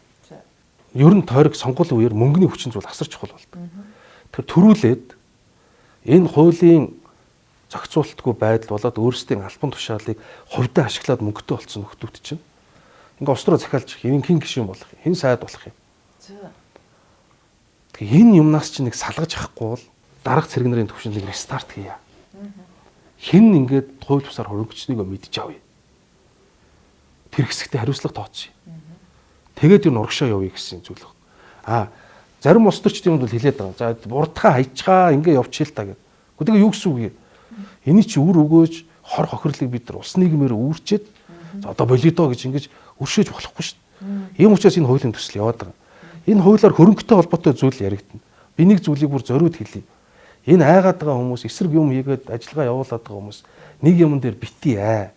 Ер нь тойрог сонгуулийн үеэр мөнгөний хүчин зүйл асар чухал болдог. Тэр төрүүлээд энэ хуулийн зохицуултгүй байдал болоод өөрсдийн албан тушаалыг хувьдаа ашиглаад мөнгөтэй болсон нөхдүүд чинь ингээд улс руу захиалж энэ хэн гишүүн болох юм, хэн сайд болох юм. Тэгээ энэ юмнаас чинь нэг салгаж авахгүй бол дарга цэрэг нарын төвшөнд нэг рестарт хийя. Хэн ингээд хууль бусаар хөрөнгөчнийг мэдж авъя. Тэр хэсэгтээ хариуцлага тооцъё. Тэгээд юу урагшаа явъя гэсэн зүйл байна. Зарим улс төрчд юмд бол хэлээд байгаа. За урдхаа хайчгаа ингээ явчихъя л та гэдэг. Гэхдээ юу гэсэн үг юм? Эний чи үр өгөөж хор хохирлыг бид нар улс нийгмээр үүрчээд за одоо болидо гэж ингэж өршөөж болохгүй шүү дээ. Ийм учраас энэ хуулийн төсөл яваад байгаа. Энэ хуулиар хөрөнгөтэй холбоотой зүйл яригдана. Би нэг зүйлийг бүр зориуд хэлье. Энэ айгаад байгаа хүмүүс эсрэг юм хийгээд ажиллагаа явуулаад байгаа хүмүүс нэг юм дээр битгий аа.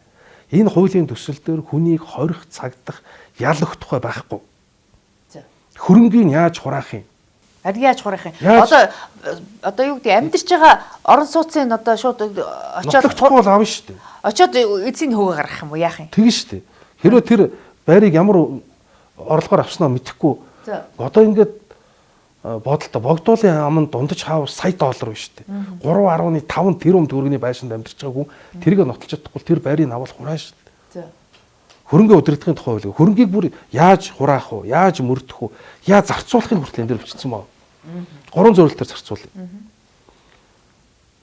Энэ хуулийн төсөл дээр хүнийг хорих цагдах ял өгөх тухай байхгүй. Хөрөнгийг яаж хураах юм? Харин яаж хураах юм? Одоо юу гэдэг амьдарч байгаа орон сууцын одоо шууд очиод бол аав шүү дээ. Очиод эцсийн хөвөө гаргах юм уу яах юм? Тэгнь шүү дээ. Хэрвээ тэр байрыг ямар орлогоор авснаа мэдэхгүй. Одоо ингээд бодолтой богдуулын аманд дундаж хаав сая доллар биш үү? 3.5 тэрбум төгрөгийн байшинд амьдарч байгаа хүн тэрийг нотолж чадахгүй тэр байрыг авал хураана шүү дээ. Хөрөнгө удирдлагын тухай хууль. Хөрөнгийг бүр яаж хураах вэ? Яаж мөрдөх вэ? Яаж зарцуулахын хүртэл энэ дээр бичсэн байна. 3 зөвлөлтөөр зарцуулъя.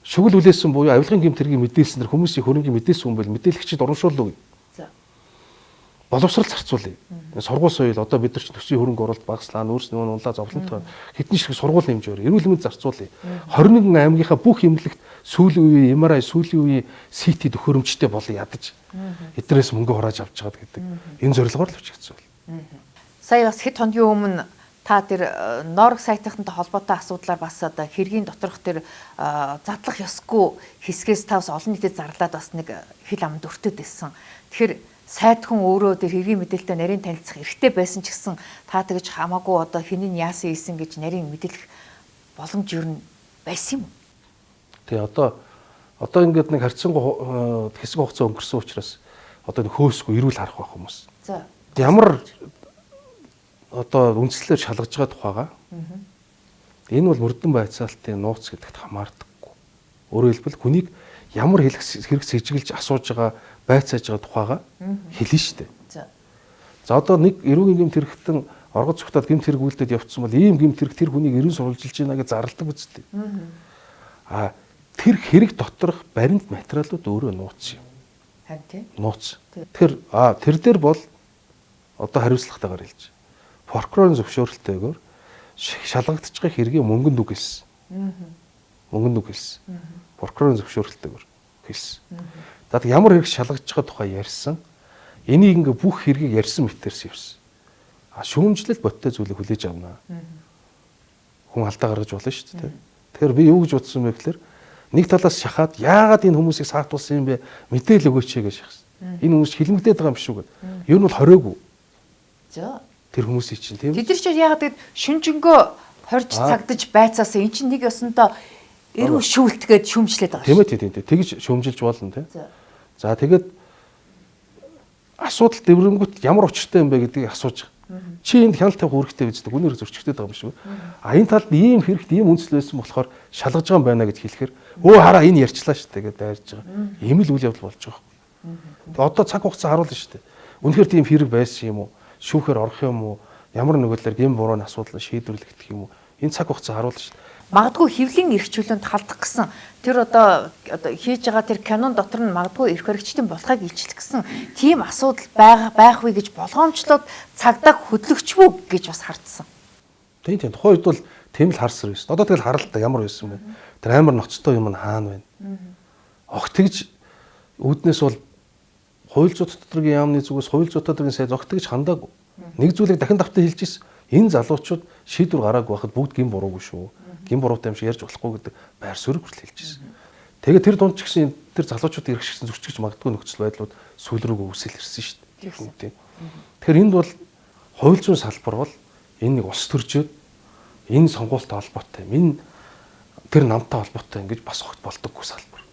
Шүгэл үлээсэн буюу авилгын гэмт хэргийг мэдээлсэн дэр хүмүүсийн хөрөнгийг мэдээлсэн хүн бол мэдээлэгчид урамшуулна уу? Боловсрал зарцуулъя. Сургууль соёл одоо бид нар ч төсвийн хөрөнгө оруулалт багаслаа, нүүрс нүүн улаа зовлонтой хэдэн шиг сургууль хэмжээр эрүүл мэнд зарцуулъя. 21 аймгийнхаа бүх эмнэлэгт сүүлийн үеийн MRI сүүлийн үеийн CT төхөөрөмжтэй болон ядаж эднээс мөнгө хурааж авч чаад гэдэг. Энэ зорилгоор л бичигдсэн бол. Сая бас хэд хоногийн өмнө та тэр Норог сайтынхантай холбоотой асуудлаар бас одоо хэргийн доторх тэр задлах ёсгүй хэсгээс та бас олон нийтэд зарлаад бас нэг хил амд өртөд байсан. Тэгэхээр сайд хүн өөрөө тэр хэргийн мэдээлэлтэй нарийн танилцах эрхтэй байсан ч гэсэн та тэгж хамаагүй одоо хэний яасан ийсэн гэж нарийн мэдээлэх боломж юу н байсан юм уу? Тий одоо ингээд нэг харьцангуй хэсэг хугацаа өнгөрсөн учраас одоо нэг хөөсгүй эрүүл харах байх хүмүүс. За. Ямар одоо үндслээр шалгаж байгаа тухайга. Энэ бол мөрдөн байцаалтын нууц гэдэгт хамаардаггүй. Өөрөөр хэлбэл хүнийг ямар хэрэг сэжиглж асууж байгаа байцааж байгаа тухайга хэлнэ шүү дээ. За одоо нэг эрүүгийн гэмт хэрэгтэн оргод цогтоод гэмт хэрэг үлдээд явцсан бол ийм гэмт хэрэг тэр хүнийг эрүүн сурвалжилж байна гэж зарладаг үсттэй. Тэр хэрэг доторх баримт материалууд өөрөө нууц юм. Харин тийм. Нууц. Тэр дээр бол одоо хариуцлагатайгаар хэлж. Прокурорын зөвшөөрөлтөөр шалгагдж байгаа хэргийн мөнгөнд үг хэлсэн. Мөнгөнд үг хэлсэн. Прокурорын зөвшөөрөлтөөр хэлсэн. За ямар хэрэг шалгагдж байгаа тухай ярьсан. Энийг ингээ бүх хэргийг ярьсан мэтэрс явсан. Шүүмжлэл боттой зүйлийг хүлээж авна. Хүн алдаа гаргаж болно шүү дээ. Тэгэхээр би юу гэж бодсон бэ гэхээр нэг талаас шахаад яагаад энэ хүмүүсийг саатуулсан юм бэ? Мэдээл өгөөч гэж шахсан. Энэ хүмүүс хилмигдээд байгаа юм шүү гэд. Ер нь бол хороогүй. За. Тэр хүмүүсийн чинь тийм. Тэд нар ч яагаад гэд шүнжэнгөө хорж цагдаж байцаасан эн чинь нэг ёсонтой эрүү шүүлт гээд шүүмжлээд байгаа шүү. Тийм. Тэгж шүүмжилж болно тийм. За тэгээд асуудал дэврэнгүүт ямар учиртай юм бэ гэдгийг асууж байгаа. Чи энд хяналт тавих үүрэгтэй биз дээ. Гүнээр зөрчигдөд байгаа юм шүү. Энэ талд ийм хэрэгт ийм үндэслэл байсан болохоор шалгаж байгаа юм байна гэж хэлэхээр өө хараа энэ ярьчлаа шүү дээ гэдээ дайрж байгаа. Ийм л үйл явдал болж байгаа. Тэгээ одоо цаг хугацаа харуулна шүү дээ. Үнэхээр тийм хэрэг байсан юм уу? Шүүхээр орох юм уу? Ямар нэгүүлэр гэм бурууны асуудал шийдвэрлэгдэх юм уу? Энэ цаг хугацаа харуулна шүү. Магадгүй хэвлийн эрх чөлөөнд халдах гэсэн тэр одоо хийж байгаа тэр канон дотор нь магадгүй эрх баригчдын болохыг илчлэх гэсэн тийм асуудал байх вэ гэж болгоомжлоод цагдаа хөдлөгчвүү гэж бас хардсан. Тийм. Тухайн үед бол тийм л харсар байсан. Одоо тэгэл харалтаа ямар байсан бэ? Тэр амар ноцтой юм нь хаана байна? Огт тэгж үүднээс бол хууль зүйн дотрогийн яамны зүгээс хууль зүйн дотрогийн сайд огт тэгж хандаагүй. Нэг зүйлийг дахин давтан хэлж ирсэн. Энэ залуучууд шийдвэр гараагүй байхад бүгд гин буруугүй шүү. Гин буруутай юм шиг ярьж болохгүй гэдэг байр суурь хүртэл хэлж ирсэн. Тэгээ тэр дунд ч гэсэн тэр залуучуудын эрх шигсэн зөрчигч магадгүй нөхцөл байдлууд сүүл рүүгээ үсэл ирсэн шүү дээ. Тэгэхээр энд бол хууль зүйн салбар бол энэ нэг ус төржөөд энэ сонгуультай холбоотой юм. Энэ тэр намтай холбоотой ингэж бас огт болдоггүй салбар.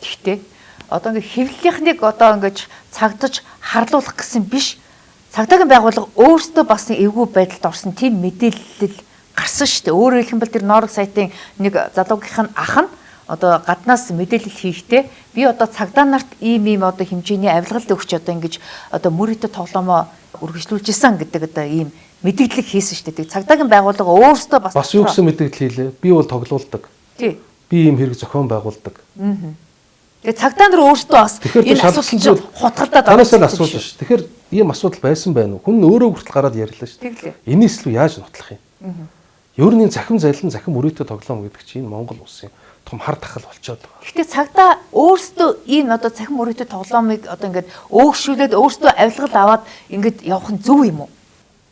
Гэхдээ одоо ингээ хэвлэлийнхнийг одоо ингэж цагдаж харлуулах гэсэн биш. Цагдаагийн байгууллага өөрсдөө бас эвгүй байдалд орсон тийм мэдээлэл гарсан шүү дээ. Өөрөөр хэлбэл тэр Норог сайтын нэг залуугийнх нь ах нь одоо гаднаас мэдээлэл хийхдээ би одоо цагдаа нарт ийм одоо хэмжээний авилгалт өгч одоо ингэж одоо мөрөдө тоглоомоо үргэлжлүүлж исэн гэдэг одоо ийм мэдээлэл хийсэн шүү дээ. Цагдаагийн байгууллага өөрсдөө бас юу гэсэн мэдээлэл хийлээ. Би бол тоглоулдаг. Тий. Би ийм хэрэг зохион байгуулдаг. Тэгээ цагдаа нар өөрсдөө бас энэ асуудал хутгалдаад танаас л асууж ш. Тэгэхээр ийм асуудал байсан байна уу? Хүн өөрөө хүртэл гараад ярьлаа ш. Энэс л яаж нотлох юм? Ер нь захим зайлан захим өрөөтэй тоглоом гэдэг чинь Монгол улсын том хар тахал болчиход байгаа. Гэхдээ цагдаа өөрсдөө ийм одоо захим өрөөтэй тоглоомыг одоо ингээд өөгшүүлээд өөрсдөө авилгал аваад ингээд явах нь зөв юм уу?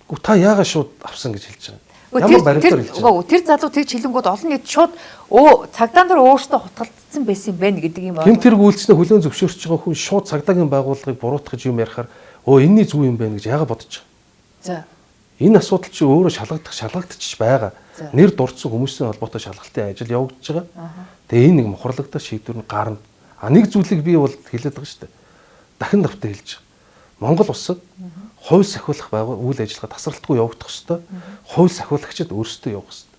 Гү та яагаад шууд авсан гэж хэлж байгаа. Ямар баримтаар хэлж байгаа. Тэр залуу тэгж хэлэнгүүд олон нийт шууд цагдаа нар өөрсдөө хутгалдсан байсан юм байна гэдэг юм байна. Гэмт хэрэг үйлчлэнэ хүлээн зөвшөөрч байгаа хүн шууд цагдаагийн байгууллагыг буруутгах юм ярихаар энэний зүг юм байна гэж яагаад бодож байгаа. За. Энэ асуудал чи өөрөө шалгагдчих байгаа. Нэр дурдсан хүмүүсийн холбоотой шалгалтын ажил явагдаж байгаа. Тэгээ энэ нэг мухарлагдах шийдвэр нь гарна. Нэг зүйлийг би бол хэлээд байгаа шүү дээ. Дахин давтаа хэлж байгаа. Монгол улсад хууль сахиулах үйл ажиллагаа тасралтгүй явагдах ёстой. Хууль сахиулагчид өөрсдөө явах ёстой.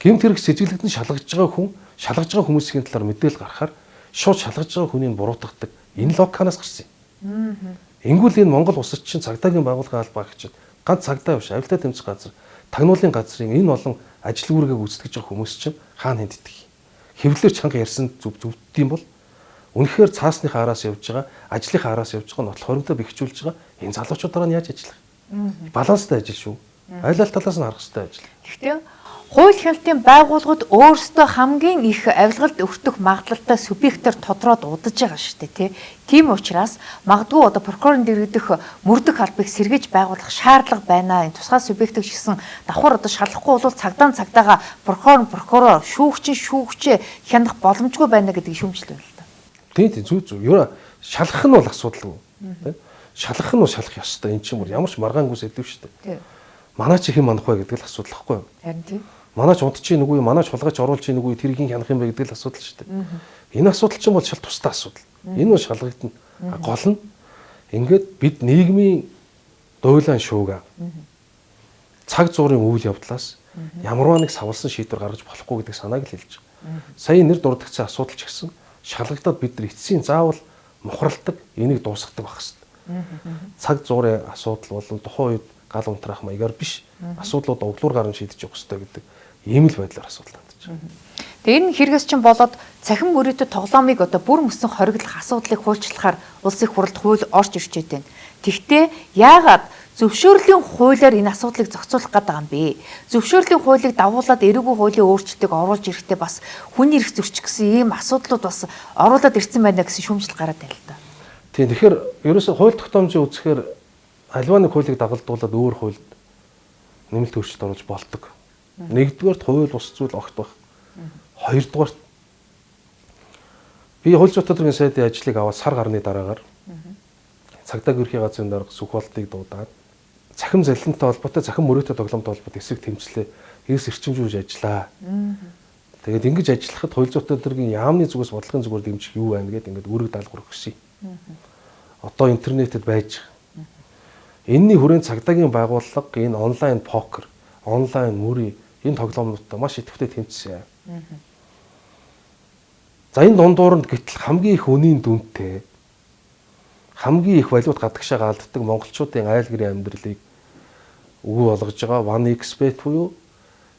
Гэмт хэрэг сэжиглэгдэн шалгаж байгаа хүмүүсийн талаар мэдээлэл гаргахаар шууд шалгаж байгаа хүнийг буруутгадаг. Энэ логиканаас гарсан юм. Ингүүл энэ Монгол улсад чинь цагдаагийн байгууллагын албаагчид ганц цагдаа биш, авилтаа тэмцэх газар, тагнуулын газрын энэ олон ажил үүргийг гүйцэтгэж байгаа хүмүүс чинь хаана хэнд идэх. Хэвлэлээр чанга ярьсан зүвддэм бол үнэхээр цаасныхаа араас явж байгаа, ажлынхаа араас явж байгаа, нотлох хоримтой бэхжүүлж байгаа энэ залуучуудаараа яаж ажиллах? Баланстай ажил шүү. Айл ал талаас нь харах хэрэгтэй ажил. Гэхдээ хууль хяналтын байгууллагууд өөрсдөө хамгийн их авилгалд өртөх магадлалтай субъектээр тодроод удаж байгаа шүү дээ, тий. Тийм учраас магадгүй одоо прокурорын дэргэдэх мөрдөх албыг сэргээж байгуулах шаардлага байна. Энэ тусгай субъектыг ч гэсэн давхар одоо шалгахгүй бол цагдаагаа прокурор шүүгчээ хянах боломжгүй байна гэдгийг шүүмжлээ л да. Тий, зүг. Юу шалгах нь бол асуудалгүй. Тий. Шалгах нь шалгах ёстой. Энд чинь ямар ч маргаангүйс хэлв шүү дээ. Тий. Манай чи хэн манах вэ гэдэг л асуудал байхгүй юу? Харин тий. Манай ч унтчих нүггүй, манай ч хулгайч оруулж ийнүггүй, тэр хин хянах юм бэ гэдэг л асуудал шүү дээ. Энэ асуудал чинь бол шал тустай асуудал. Энэ бол шалгагдана. Гол нь ингээд бид нийгмийн дуйлан шуугаа цаг зуурын үйл явдлаас ямарваа нэг савлсан шийдвэр гаргаж болохгүй гэдэг санааг л хэлж байгаа. Сая нэр дурдгцсан асуудал ч гэсэн шалгагдаад бид нар эцсийн заавал мухралдаг, энийг дуусгадаг байх хэрэгтэй. Цаг зуурын асуудал болон тухайн үед гал унтраах маягаар биш асуудлууд углуур гарan шийдэж явах хэрэгтэй гэдэг ийм л байдлаар асуудал хандж байгаа. Тэгээ энэ хэрэгс чинь болоод цахим мөрөөдөд тоглоомыг одоо бүр мөсөн хориглох асуудлыг хуульчлахаар улсын хурлд хууль орж ирж байна. Тэгвэл яагаад зөвшөөрлийн хуулиар энэ асуудлыг зохицуулах гэдэг юм бэ? Зөвшөөрлийн хуулийг дагуулад эрүүгийн хуулийн өөрчлөлтийг оруулж ирэхдээ бас хүний эрх зөрчих гэсэн ийм асуудлууд бас оруулаад ирсэн байна гэсэн шүүмжил гараад байна л да. Тийм тэгэхээр ерөөсөө хууль тогтоомжийг үзэхээр альва нэг хуулийг дагалдуулаад өөр хуульд нэмэлт өөрчлөлт оруулж болдог. Нэгдүгээрт хууль ус зүйл огт байх. Хоёрдугаарт би хууль зүйн төдрийн сайдын ажлыг аваад сар гарны дараагаар цагдаагийн ерхий газрын дарга сүхболтыг дуудаад цахим залилантай холбоотой цахим мөрөөдө тоглоомтой холбоотой эсрэг тэмцлээ эрс эрчимжүүлж ажиллаа. Тэгээд ингэж ажиллахад хууль зүйн төдрийн яамны зүгээс бодлогын зүгээр дэмжих юу байна гэдэг ингээд үүрэг даалгавар өгсөн. Одоо интернетэд байж энэний хүрээнд цагдаагийн байгууллага энэ онлайн покер, онлайн мөрий энэ тоглоомнуудтай маш идэвхтэй тэмцсэн. За энэ дундуур нь гэтэл хамгийн их үнийн дүнтэй хамгийн их валют гадагшаа гаалддаг монголчуудын айл гэрийн амьдралыг өгөө болгож байгаа OneXBet буюу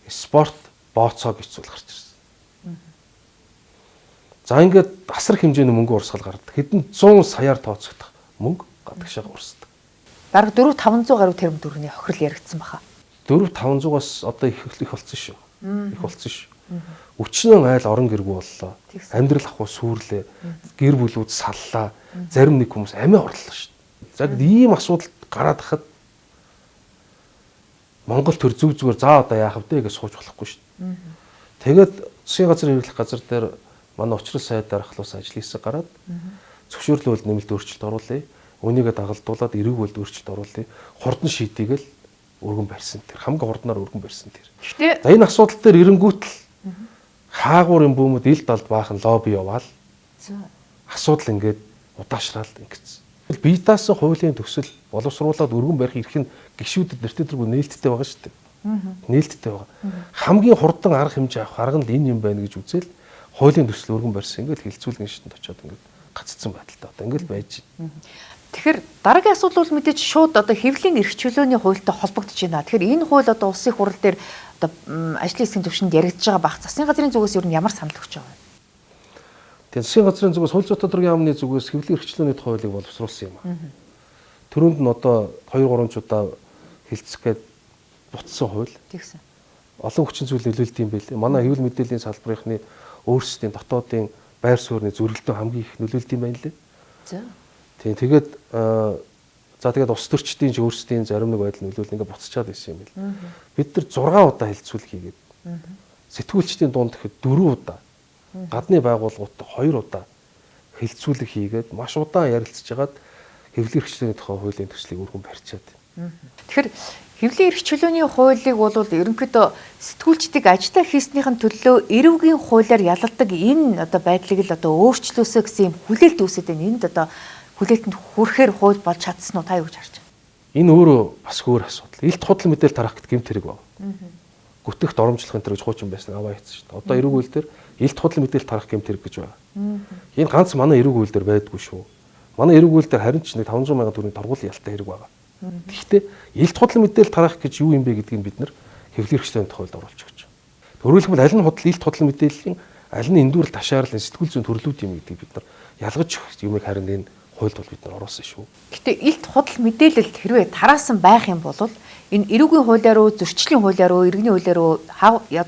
спорт бооцоо гэж зүйл гарч ирсэн. За ингээд асар хэмжээний мөнгө урсгал гардаг. Хэдэн 100 саяар тооцогдох мөнгө гадагшаа урсдаг. Бараг 4-500 гаруй тэрбум төгрөгийн хохирол яригдсан баха. 4-500-аас одоо их болсон шүү. Их болсон шүү. Өчнөө айл орон гэргүй боллоо. Амьдрал ахуй сүрлээ. Гэр бүлүүд саллаа. Зарим нэг хүмүүс амиа орлоо шүү. За ийм асуудал гараад хахад Монгол төр зүг зүгээр за одоо яах вэ гэж сууж болохгүй шүү. Тэгээд засгийн газрын хэрэглэх газар дээр манай учрал сайдаар ахлуус ажил хийсэ гараад зөвшөөрлөл нэмэлт өөрчлөлт оруулъя. Үүнийгээ дагалдуулаад эрүүг болд өөрчлөлт оруулъя. Хурдан шийдийгэл өргөн барьсан тэр хамгийн хурднаар өргөн барьсан тэр. За энэ асуудал дээр эренгүүтэл хаагуурын бүүмэд ил далд баахан лобби яваал. Асуудал ингээд удаашраад ингэсэн. Бие даасан хуулийн төсөл боловсруулаад өргөн барих эрх нь гишүүдэд нэртэйдэргүй нээлттэй байгаа шүү дээ. Нээлттэй байгаа. Хамгийн хурдан арга хэмжээ авах арга нь энэ юм байна гэж үзэл хуулийн төсөл өргөн барьсан ингээд хилцүүлгэн шидэнд очиод ингээд гаццсан байдалтай одоо ингээд байж байна. Тэгэхээр дараагийн асуудал бол мэдээж шууд одоо хэвлэлийн эрх чөлөөний хуультай холбогдож байна. Тэгэхээр энэ хууль одоо улсын хурал дээр одоо ажлын хэсгийн төвшөнд яригдж байгаа бах. Засгийн газрын зүгээс ер нь ямар санал өгч байгаа вэ? Тэгээд засгийн газрын зүгээс хууль зүйн төдрийн яамны зүгээс хэвлэлийн эрх чөлөөний хуулийг боловсруулсан юм аа. Төрөнд нь одоо 2-3 удаа хилцэх гээд бутсан хууль. Тэгсэн. Олон хүчин зүйл нөлөөлд юм байлээ. Манай хэвлэл мэдээллийн салбарынхны өөрсдийн дотоодын байр суурьны зөрөлдөө хамгийн их нөлөөлд юм байна лээ. За. Тэгээд тэгээд ус төрчдийн ч өөрсдийн зарим нэг байдал нөлөөлөл ингээд буцчаад байсан юм байна. Бид нар 6 удаа хилцүүлэг хийгээд сэтгүүлчдийн дунд гэхэд 4 удаа гадны байгууллагуудтай 2 удаа хилцүүлэг хийгээд маш удаан ярилцж хагаад хэвлэлийн эрх чөлөөний тухай хуулийн төслийг өргөн барьчаад. Тэгэхээр хэвлэлийн эрх чөлөөний хуулийг бол ерөнхийдөө сэтгүүлчдийг ажиллаа хийснийхэн төлөө эрүүгийн хуулиар ялалдаг энэ одоо байдлыг л одоо өөрчлөөсөө гэсэн юм хүлээлт үүсэж байна. Энд одоо хүлээлтэнд хүрэхээр хууль болж чадсан уу та юу гэж харж байна? Энэ өөрөө бас өөр асуудал. Илт худал мэдээл тарах гэдэг гэмт хэрэг байна. Гүтгэхт оромжлох энэ гэж хуучин байсан аваа хийсэн шүү дээ. Одоо эрүүг үйл дээр илт худал мэдээл тарах гэмт хэрэг гэж байна. Энэ ганц манай эрүүг үйл дээр байдгүй шүү. Манай эрүүг үйл дээр харин ч нэг 500 сая төгрөгийн торгуулийн ялтай хэрэг байна. Гэхдээ илт худал мэдээл тарах гэж юу юм бэ гэдгийг бид нар хэвлэлийн эрх чөлөөний тухайд оруулж өгч байна. Өөрөлдвөл аль нь худал илт худал мэдээллийн аль нь эндүүрэл ташаарлын сэтгүүл зүйн төрлүүд юм гэдгийг бид нар ялгаж өгөх юмыг харин энэ хуульд бол бид нар оруулсан шүү. Гэтэ илт худал мэдээлэл хэрвээ тараасан байх юм бол энэ эрүүгийн хуулиар уу, зөрчлийн хуулиар уу, иргэний хуулиар уу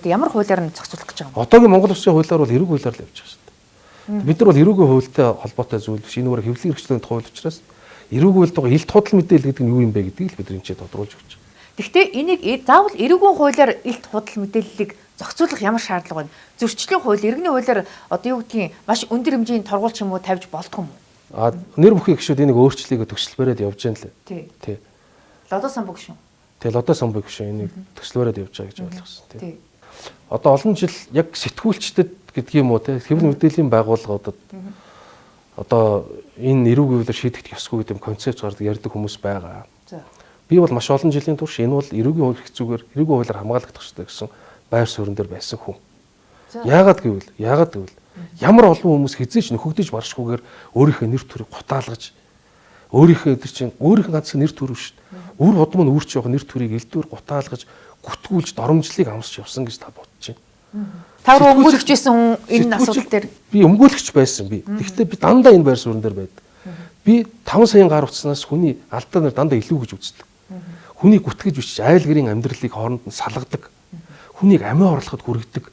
ямар хуулиар нь зохицуулах гэж байгаа юм? Одоогийн Монгол Улсын хуулиар бол эрүүг хуулиар л явж байгаа шүү дээ. Бид нар бол эрүүгийн хуультай холбоотой зүйл биш. Энэ өөр хэвлэлийн эрхчлөлийн тухай хууль учраас эрүүгийн хуульд байгаа илт худал мэдээлэл гэдэг нь юу юм бэ гэдгийг л бид энэ тодруулж өгч байгаа. Гэхдээ энийг заавал эрүүгийн хуулиар илт худал мэдээллийг зохицуулах ямар шаардлага байна? Зөрчлийн хууль, иргэний хуулиар одоо юу гэдгийг маш өндөр хэмжээний торгуулч юм уу тавьж болдгоо юм уу? Нэр бүхий гишүүд энийг өөрчлөлийг төгсөлбөрөөд явж байна л. Тий. Лодо самбуу гишүүн. Тэгэл одоо самбуу гишүүн энийг төслөөрөөд явж байгаа гэж ойлгосон тий. Одоо олон жил яг сэтгүүлчдэд гэдэг юм уу тий хэвлэл мэдээллийн байгууллагуудад одоо энэ эрүүгийн хуулиар шийдэгдэх ёсгүй гэдэг концепц гардаг ярьдаг хүмүүс байгаа. Би бол маш олон жилийн турш энэ бол эрүүгийн хууль хэцүүгээр эрүүгийн хуулиар хамгаалагдах хэрэгтэй гэсэн байр суурин дээр байсан хүн. Яагаад гэвэл ямар олон хүмүүс хизээч нөхөгдөж баршгүйгээр өөрийнхөө нэр төрийг гутаалгаж өөрийнхөө ганц нэр төр шүү дээ. Үр удам нь үрч явах нэр төрийг элдвэр гутаалгаж гүтгүүлж доромжлыг амсч явсан гэж та бодож байна. Та руу өмгөөлөгч байсан хүн энэ асуудал дээр би өмгөөлөгч байсан би. Гэхдээ би дандаа энэ байр суурин дээр байдаг. Би 5 саяын гар утснаас хүний алдаа нар дандаа илүү гэж үздэг. Хүнийг гүтгэж бичиж айл гэрийн амьдралыг хооронд нь салгадаг. Хүнийг амиа орлоход хүргэдэг.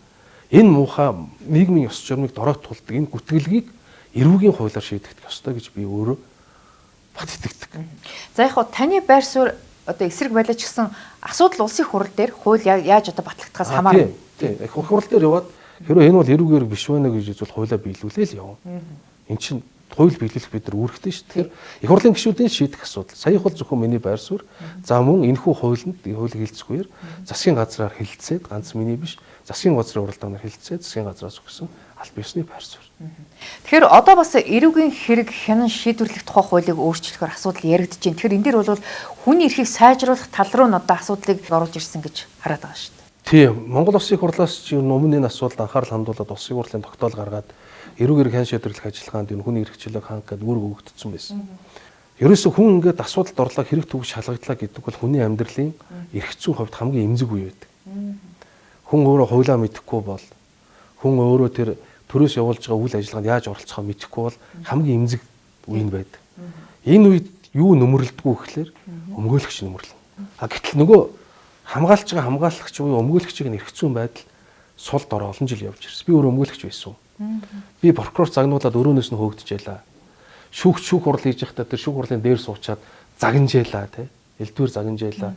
Энэ муухай нийгмийн ёс журмыг дороотуулдаг энэ гүтгэлгийг эрүүгийн хуулиар шийдэгдэх ёстой гэж би өөрөө бат итгэдэг. За яг хоо таны байр суурь одоо эсрэг байлаа ч гэсэн асуудал улсын хурал дээр хууль яаж одоо батлагдахаас хамаарна. Тийм. Их хурал дээр яваад хэрвээ энэ бол эрүүгээр биш байна гэж үзвэл хуулиа биелүүлээ л явна. Эн чинь хууль биелүүлэх бид нар үүрэгтэй шүү. Тэгэхээр их хурлын гишүүдийн шийдэх асуудал. Сая их бол зөвхөн миний байр суурь. За мөн энэхүү хуулинд хуулийг хэлцгүйгээр засгийн газраар хэлэлцээд ганц миний биш засгийн газрын уралдаанаар хэлэлцээд засгийн газраас өгсөн аль биесний байр суурь. Тэгэхээр одоо бас эрүүгийн хэрэг хянан шийдвэрлэх тухай хуулийг өөрчлөхөөр асуудал яригдж байна. Тэгэхээр энэ дэр бол хүний эрхийг сайжруулах тал руу нь одоо асуудлыг оруулж ирсэн гэж хараад байгаа шүү дээ. Тийм. Монгол Улсын хурлаас ч өмнө энэ асуудалд анхаарал хандуулад Улсын хурлын тогтоол гаргаад эрүүгийн хэрэг хян шийдвэрлэх ажиллагаанд энэ хүний эрхчлөлөг ханг гэдэг үүрэг өгөгдсөн байсан. Ерөөсө хүн ингээд асуудалд орлоо хэрэг төгс шалгаглаа гэдэг бол хүний амьдралын эрх зүйн хувьд хамгийн эмзэг үе байдаг. Хүн өөрөө хуулиа мэдэхгүй бол хүн өөрөө тэр төрөөс явуулж байгаа үйл ажиллагаанд яаж оролцохоо мэдэхгүй бол хамгийн эмзэг үе нь байдаг. Энэ үед юу нөмөрлөдгөө гэхлээр өмгөөлөгч нөмөрлөн. Гэтэл нөгөө хамгаалж байгаа хамгаалагч буюу өмгөөлөгчийн эрх зүйн байдал сул дор олон жил явж ирсэн. Би өөрөө өмгөөлөгч байсан. Би прокурор загнуулаад өрөөнөөс нь хөөгдөжээлаа. Шүүх хурал хийж байхдаа тэр шүүх хурлын дээр суучаад загинжээлаа тий. Элдвэр загинжээлаа.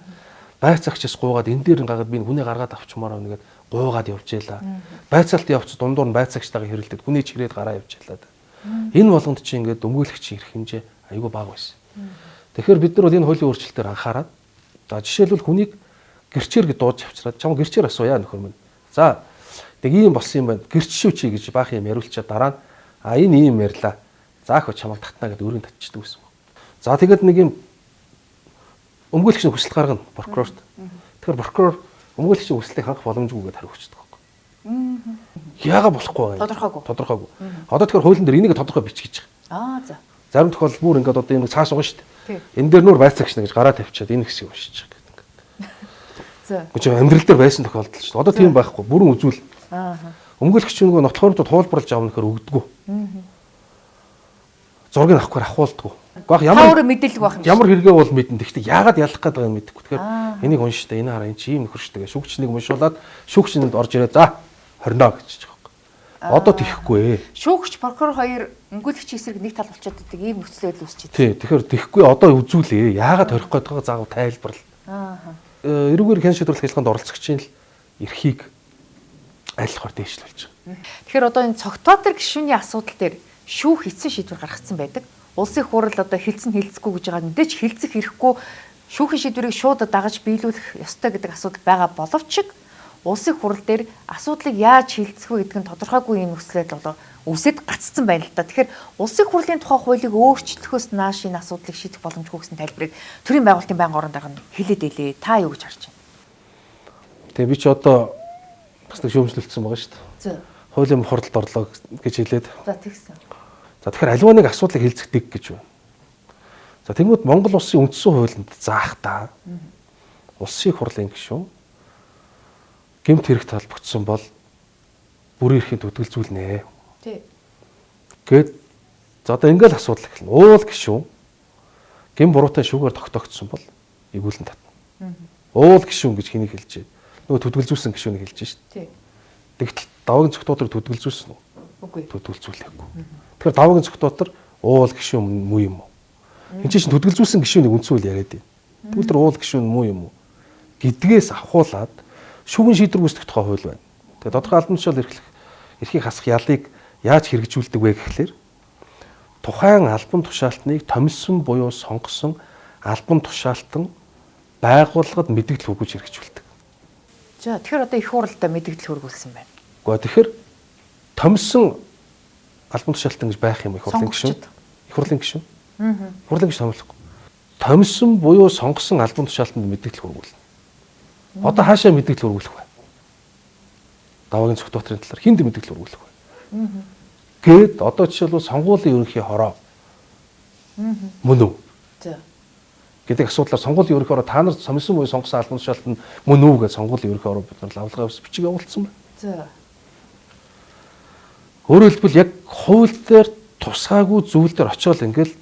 Байцаагчаас гуугаад энэ дээр гагаад би хүнээ гаргаад авчмаар байна гэд гуугаад явжээлаа. Байцаалт явц дундуур нь байцаагчтайгаа хэрэлдээд хүнээ чирээд гараа явжээлаа. Энэ болгонд чи ингээд өмгөөлөгчийн эрх хэмжээ айгүй бага байсан. Тэгэхээр бид нар бол энэ хуулийн өөрчлөлтөөр анхаарад за жишээлбэл хүнийг гэрчээр гэж дуудаж авчираад чам гэрчээр асууя нөхөр минь. За тэг ийм болсон юм байна. Гэрч шүү чи гэж баах юм яриулчаад дараа нь энэ ийм ярьлаа. За хөө чамайг татнаа гэдэг өрөөнд татчихдаг байсан. За тэгээд нэг юм өмгөөлөгчийн хүсэлт гаргана прокурорт. Тэгэхээр прокурор өмгөөлөгчийн хүслийг хангах боломжгүй гэдээ хариуцдаг байхгүй. Яагаад болохгүй байгаа юм? Тодорхойгүй. Одоо тэгэхээр хуулийн дээр энийг тодорхой бичиж байгаа. За. Зарим тохиолдолд бүр ингээд одоо энэ цааш угаа шүү дээ. Энэ дээр нуур байцаагч гэж гараа тавьчаад энэ хэсгийг уншиж байгаа гэдэг. За. Гэж амьдрал дээр байсан тохиолдол шүү дээ. Одоо тийм байхгүй. Бүрэн үзүүл. Өмгөөлөгч нөгөө нотхоордод хуулбарлаж авах нөхөр өгдөггүй. Зургийг авахгүй ахуулдаггүй. Ямар мэдээлэл байх юм. Ямар хэрэгээ бол мэднэ. Гэхдээ яагаад ялах гэдэг юм мэдэхгүй. Тэгэхээр энийг унштай энэ хараа энэ чи ийм нөхөр шүү дээ. Шүүгчнийг уншуулад шүүгчнэнд орж ирээ. За 20 гэж байгаа. Одоо тэхгүй. Шүүгч прокурор хоёр өмгөөлөгчийн эсрэг нэг тал болчиход байдаг ийм нөхцөл байдал үүсэж байна. Тий, тэгэхээр тэхгүй одоо үзүүлээ. Яагаад хорих гэдгийг заавал тайлбарлал. Эрүүгээр хян шийдвэрлэх ажиллагаанд оролцогчийн л эрхийг айлхаар дээшлүүлж байгаа. Тэгэхээр одоо энэ цогтоотэр гишүүний асуудал дээр шүүх эцсийн шийдвэр гаргацсан байдаг. Улсын хурал одоо хилцэн хилцэхгүй гэж байгаа. Мэдээч хилцэх хэрэггүй шүүхийн шийдвэрийг шууд дагаж биелүүлэх ёстой гэдэг асуудал байгаа боловч улсын хурал дээр асуудлыг яаж хилцэх вэ гэдэг нь тодорхойгүй юм нөхцөлд болоо үсэд гаццсан байна л да. Тэгэхээр улсын хурлын тухай хуулийг өөрчлөхөөс нааш энэ асуудлыг шийдэх боломжгүй гэсэн тайлбарыг төрийн байгуулалтын байнгын орон дарга нь хэлээд илээ. Та юу гэж харж байна? Тэгээ би ч одоо бас нэг шүүмжлэлтсэн байгаа шүү дээ. Хуулийн хуралд орлоо гэж хэлээд. За тэгсэн. За тэгэхээр аливаа нэг асуудлыг хэлцдэг гэж байна. За тэгмүүд Монгол улсын үндсэн хуулинд заахтаа улсын хурлын гишүүн гэмт хэрэгт холбогдсон бол бүрийн эрхийн төдгөл зүйлнэ. Тий. Гэт За одоо ингээл асуудал эхэлнэ. Уул гишүүн гин буруутай шүүгээр тогтоогдсон бол эргүүлэн татна. Уул гишүүн гэж хэнийг хэлж байна? Нөгөө төдөлзүүлсэн гишүүнийг хэлж шүү дээ. Тэгтэл даваагийн зөвхөн төдөлзүүлсэн үү? Үгүй. Төдөлзүүлээгүй. Тэгэхээр даваагийн зөвхөн уул гишүүн муу юм уу? Энд чинь төдөлзүүлсэн гишүүнийг үндсүүл яриад байна. Тэгвэл тэр уул гишүүн муу юм уу гэдгээс авахуулаад шүүгэн шийдвэр үүсгэх тухай хууль байна. Тэгээд тодорхой албан тушаал эрхийг хасах ялыг яаж хэрэгжүүлдэг вэ гэхлээр тухайн албан тушаалтныг томилсон буюу сонгосон албан тушаалтан байгууллагад мэдээлэл хүргэж хэрэгжүүлдэг. За тэгэхээр одоо их хурлаа мэдээлэл хүргүүлсэн байна. Гэхдээ тэгэхээр томилсон албан тушаалтан гэж байх юм их хурлын гишүүн. Их хурлын гишүүн. Хурлын гишүүн томилохгүй. Томилсон буюу сонгосон албан тушаалтанд мэдээлэл хүргүүлнэ. Одоо хаашаа мэдээлэл хүргүүлэх вэ? Даваагийн зөвхөн дотрын талаар хүнд мэдээлэл хүргүүлэх вэ? Гээд одоо жишээлбэл сонгуулийн ерөнхий хороо мөн үү? За. Гэдэг асуудлаар сонгуулийн ерөнхий хороо та нар сомсон буюу сонгосон албан тушаалтанд мөн үү гэж сонгуулийн ерөнхий хороо бид нар лавлагаа ус бичиг явуулсан байна. За. Өөрөөр хэлбэл яг хууль дээр тусгаагүй зүйл дээр очиод ингээл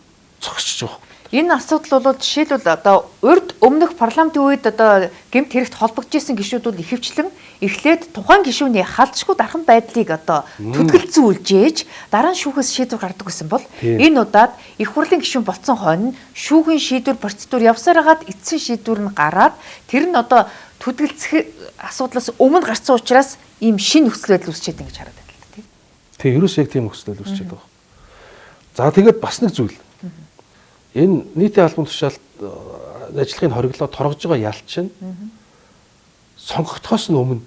зогсож байгаа. Энэ асуудал бол жишээлбэл одоо урд өмнөх парламентын үед одоо гэмт хэрэгт холбогдож исэн гишүүдүүд ихэвчлэн эхлээд тухайн гишүүний халдшгүй дархан байдлыг одоо төдөлцүүлж ээж дараа нь шүүхээс шийдвэр гаргадаг гэсэн бол энэ удаад их хурлын гишүүн болцсон хойно шүүхийн шийдвэр процедур явсаар хагаад эцсийн шийдвэр нь гараад тэр нь одоо төдөлцөх асуудлаас өмнө гарсан учраас ийм шинэ нөхцөл байдал үүсчихэд ингэж хараад байна л тийм. Тийм ерөөс яг тийм нөхцөл байдал үүсчихэд байгаа. За тэгээд бас нэг зүйл. Энэ нийтийн албан тушаалт ажлын хориглоод торгож байгаа ялч нь сонгогдохоос нь өмнө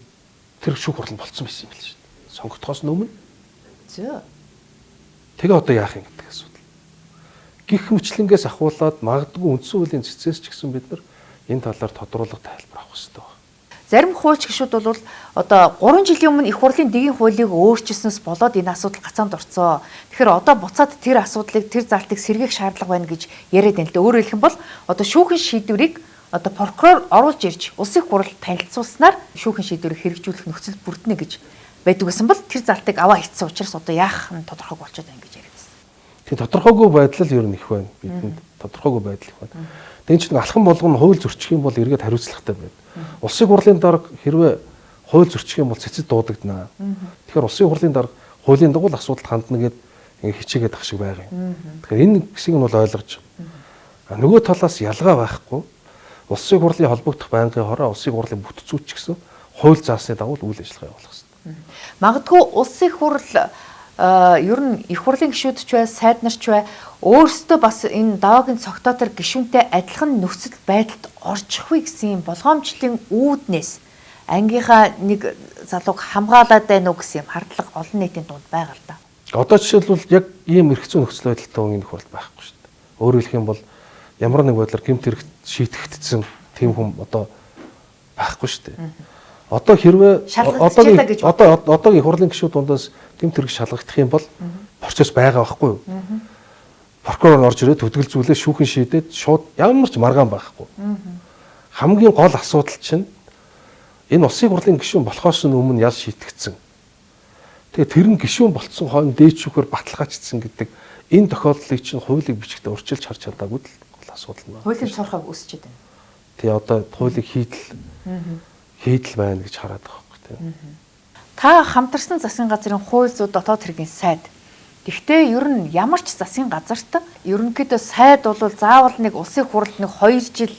тэр шүүх хурлын болцсон байсан юм л шүү дээ. Сонгогдохоос нь өмнө. За. Тэгээ одоо яах юм гэдэг асуудал. Гэх мэтлэнгээс ахуулаад магадгүй үндсэн хуулийн цэцээс ч гэсэн бид нар энэ талаар тодруулах тайлбар авах хэрэгтэй байна. Зарим хуульч гишүүд бол одоо 3 жилийн өмнө их хурлын дэгийн хуулийг өөрчилснөөс болоод энэ асуудал гацаанд орцоо. Тэгэхээр одоо буцаад тэр асуудлыг тэр залтыг сэргээх шаардлага байна гэж яриад байна л да. Өөрөөр хэлэх юм бол одоо шүүхийн шийдвэрийг одоо прокурор оруулж ирж улсын хурал танилцуулснаар шүүхийн шийдвэрийг хэрэгжүүлэх нөхцөл бүрднэ гэж байдаг гэсэн бол тэр залтыг аваа хийцсэн учраас одоо яах нь тодорхойг болчиход байна гэж яриад байна. Тэгээ тодорхойгүй байдал л ер нь их байна. Бидэнд тодорхойгүй байдал их байна. Тэгин чинь алхам болгоно хууль зөрчих юм бол эргээд хариуцлагатай байна. Улсын хурлын дарга хэрвээ хууль зөрчих юм бол цэцэд дуудагдана. Тэгэхээр улсын хурлын дарга хуулийн дагуу асуудал хандна гэд ингээ хичээгээд ах шиг байгаа юм. Тэгэхээр энэ хэсгийг нь бол ойлгож нөгөө талаас ялгаа байхгүй улсын хурлын холбогдох байнгын хороо улсын хурлын бүтцүүч гэсэн хууль заасны дагуу үйл ажиллагаа явуулах хэрэгтэй. Магадгүй улсын хурл ер нь их хурлын гишүүд ч бай, сайд нар ч бай өөрсдөө бас энэ даваагийн цогтоотор гишүүнтэй адилхан нөхцөл байдалд орж ихгүй гэсэн болгоомжлын үүднээс ангийнхаа нэг залууг хамгаалаад байна уу гэсэн хардлага олон нийтийн дунд байгаа л да. Одоо жишээлбэл яг ийм эрхцүү нөхцөл байдалтай хүн энэ хурд байхгүй шүү дээ. Өөрөөр хэлэх юм бол ямар нэг байдлаар гэмт хэрэг шийтгэгдсэн тийм хүн одоо байхгүй шүү дээ. Одоо хэрвээ одоогийн хурлын гишүүд дундаас гэмт хэрэг шалгагдах юм бол процесс байгаа байхгүй юу? Прокурор орж ирээд төдөлзүүлээ шүүхэн шийдээд шууд ямар ч маргаан байхгүй. Хамгийн гол асуудал чинь энэ улсын хурлын гишүүн болохоос өмнө ял шийтгэгдсэн. Тэгээ тэр нь гишүүн болцсон хойно дээд шүүхээр баталгаажчихсан гэдэг энэ тохиолдлыг чинь хуулийг бичгтээ урьдчилж харж чадаагүй л гол асуудал байна. Хуулийн цорхог үүсчихэд байна. Тэгээ одоо хуулийг хийдэл байна гэж хараад байгаа байхгүй тийм. Та хамтарсан засгийн газрын хууль зүйн дотоод хэргийн сайд. Гэхдээ ер нь ямар ч засгийн газарт ерөнхийдөө сайд бол заавал нэг улсын хурлд нэг 2 жил